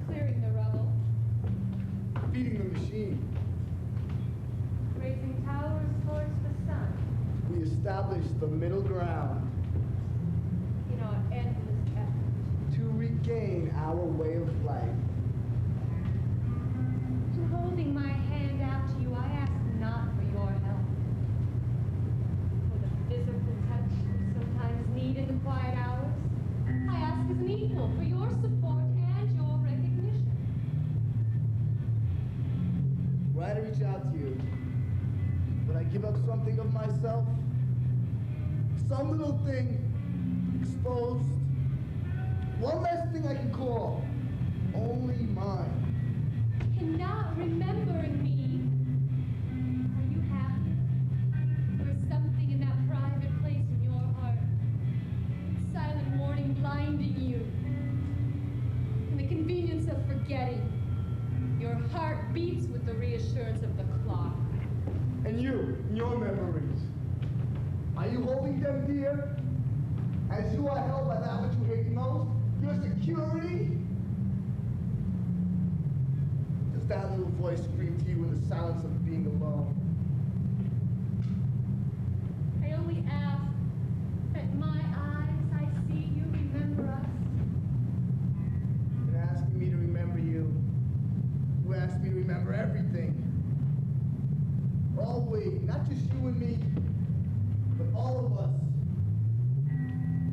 Speaker 3: Clearing the rubble.
Speaker 11: Feeding the machine.
Speaker 3: Raising towers towards the sun.
Speaker 11: We established the middle ground
Speaker 3: In our endless effort.
Speaker 11: to regain our way of life.
Speaker 8: In holding my hand out to you, I ask not for your help. For the physical touch we sometimes need in the quiet hours, I ask as an equal for your support and your recognition.
Speaker 11: Were I to reach out to you, would I give up something of myself? Some little thing exposed. One less thing I can call only mine.
Speaker 8: And not remembering me, are you happy? Or is something in that private place in your heart, silent warning blinding you? And the convenience of forgetting, your heart beats with the reassurance of the clock.
Speaker 11: And you, your memories. Are you holding them dear? As you are held by that which you hate most? Your security? Does that little voice scream to you in the silence of being alone?
Speaker 8: I only ask that in my eyes I see you remember us.
Speaker 11: In asking me to remember you, you ask me to remember everything. All we, not just you and me, but all of us.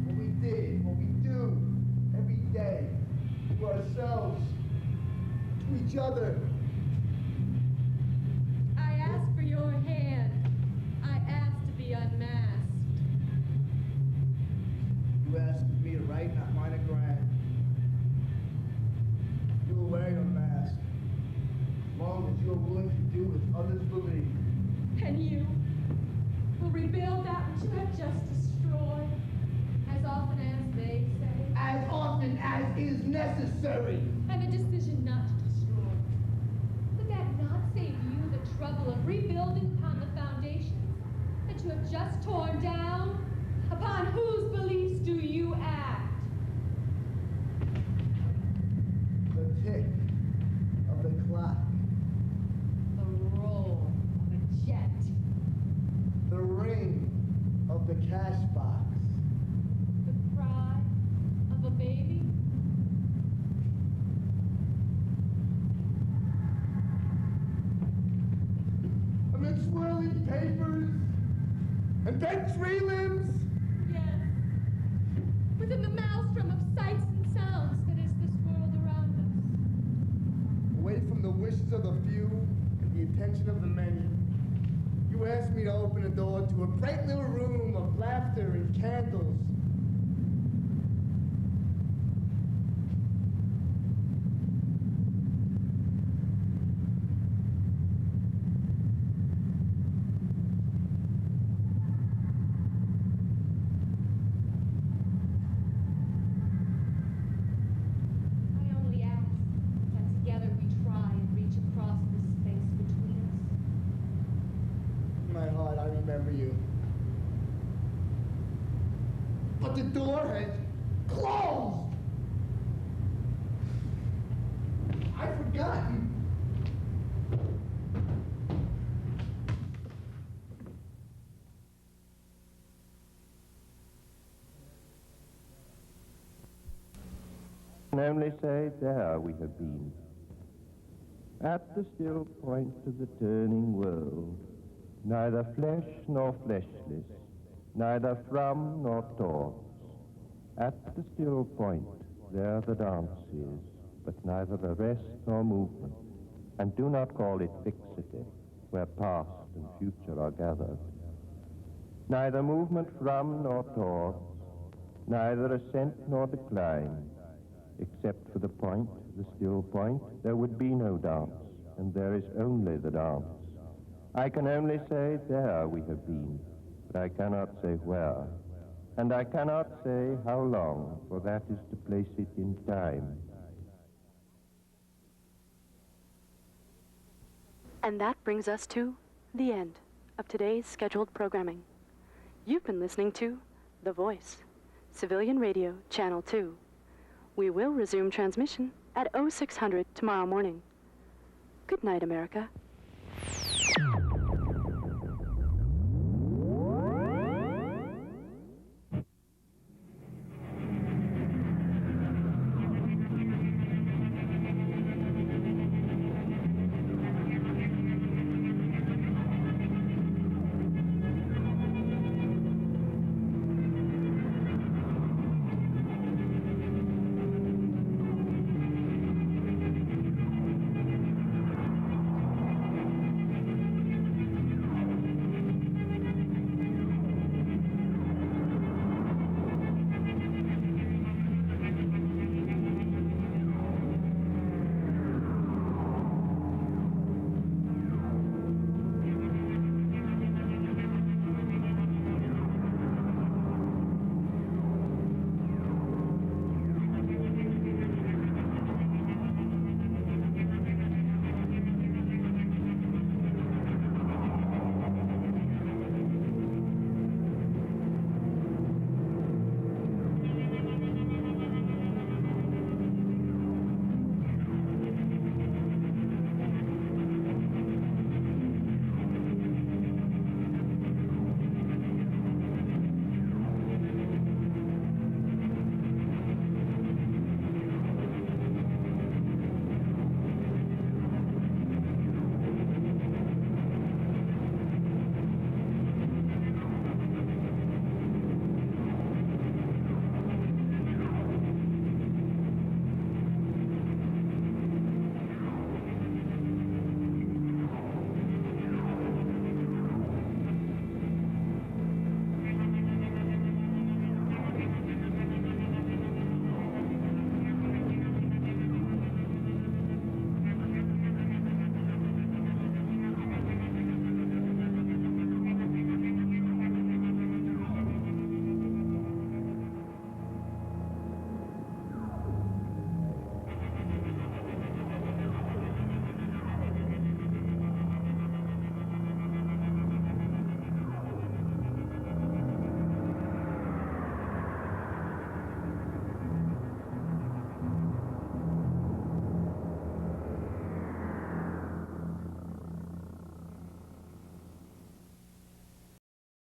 Speaker 11: What we did, what we do, every day, to ourselves, to each other.
Speaker 8: I ask for your hand. I ask to be unmasked.
Speaker 11: You asked me to write, not mine a grant. You will wear your mask, as long as you are willing to do as others believe.
Speaker 8: And you will rebuild that which you have just destroyed, as often as they say.
Speaker 11: As often as is necessary.
Speaker 8: And a decision not to destroy. Would that not save you the trouble of rebuilding upon the foundations that you have just torn down? Upon whose beliefs do you act?
Speaker 11: The tick of the clock.
Speaker 8: The roll of a jet.
Speaker 11: The ring of the cash box.
Speaker 8: The cry of a baby.
Speaker 11: Amid swirling papers and bent tree limbs.
Speaker 8: Yes. Within the maelstrom of sights and sounds that is this world
Speaker 11: wishes of the few and the attention of the many. You asked me to open a door to a bright little room of laughter and candles.
Speaker 8: I only ask that together we try and reach across this space between us.
Speaker 11: In my heart, I remember you. But the door had closed! I'd forgotten.
Speaker 1: I can only say, there we have been, at the still point of the turning world, neither flesh nor fleshless, neither from nor towards. At the still point, there the dance is, but neither arrest nor movement, and do not call it fixity, where past and future are gathered. Neither movement from nor towards, neither ascent nor decline. Except for the point, the still point, there would be no dance, and there is only the dance. I can only say, there we have been, but I cannot say where. And I cannot say how long, for that is to place it in time.
Speaker 12: And that brings us to the end of today's scheduled programming. You've been listening to The Voice, Civilian Radio, Channel 2. We will resume transmission at 0600 tomorrow morning. Good night, America.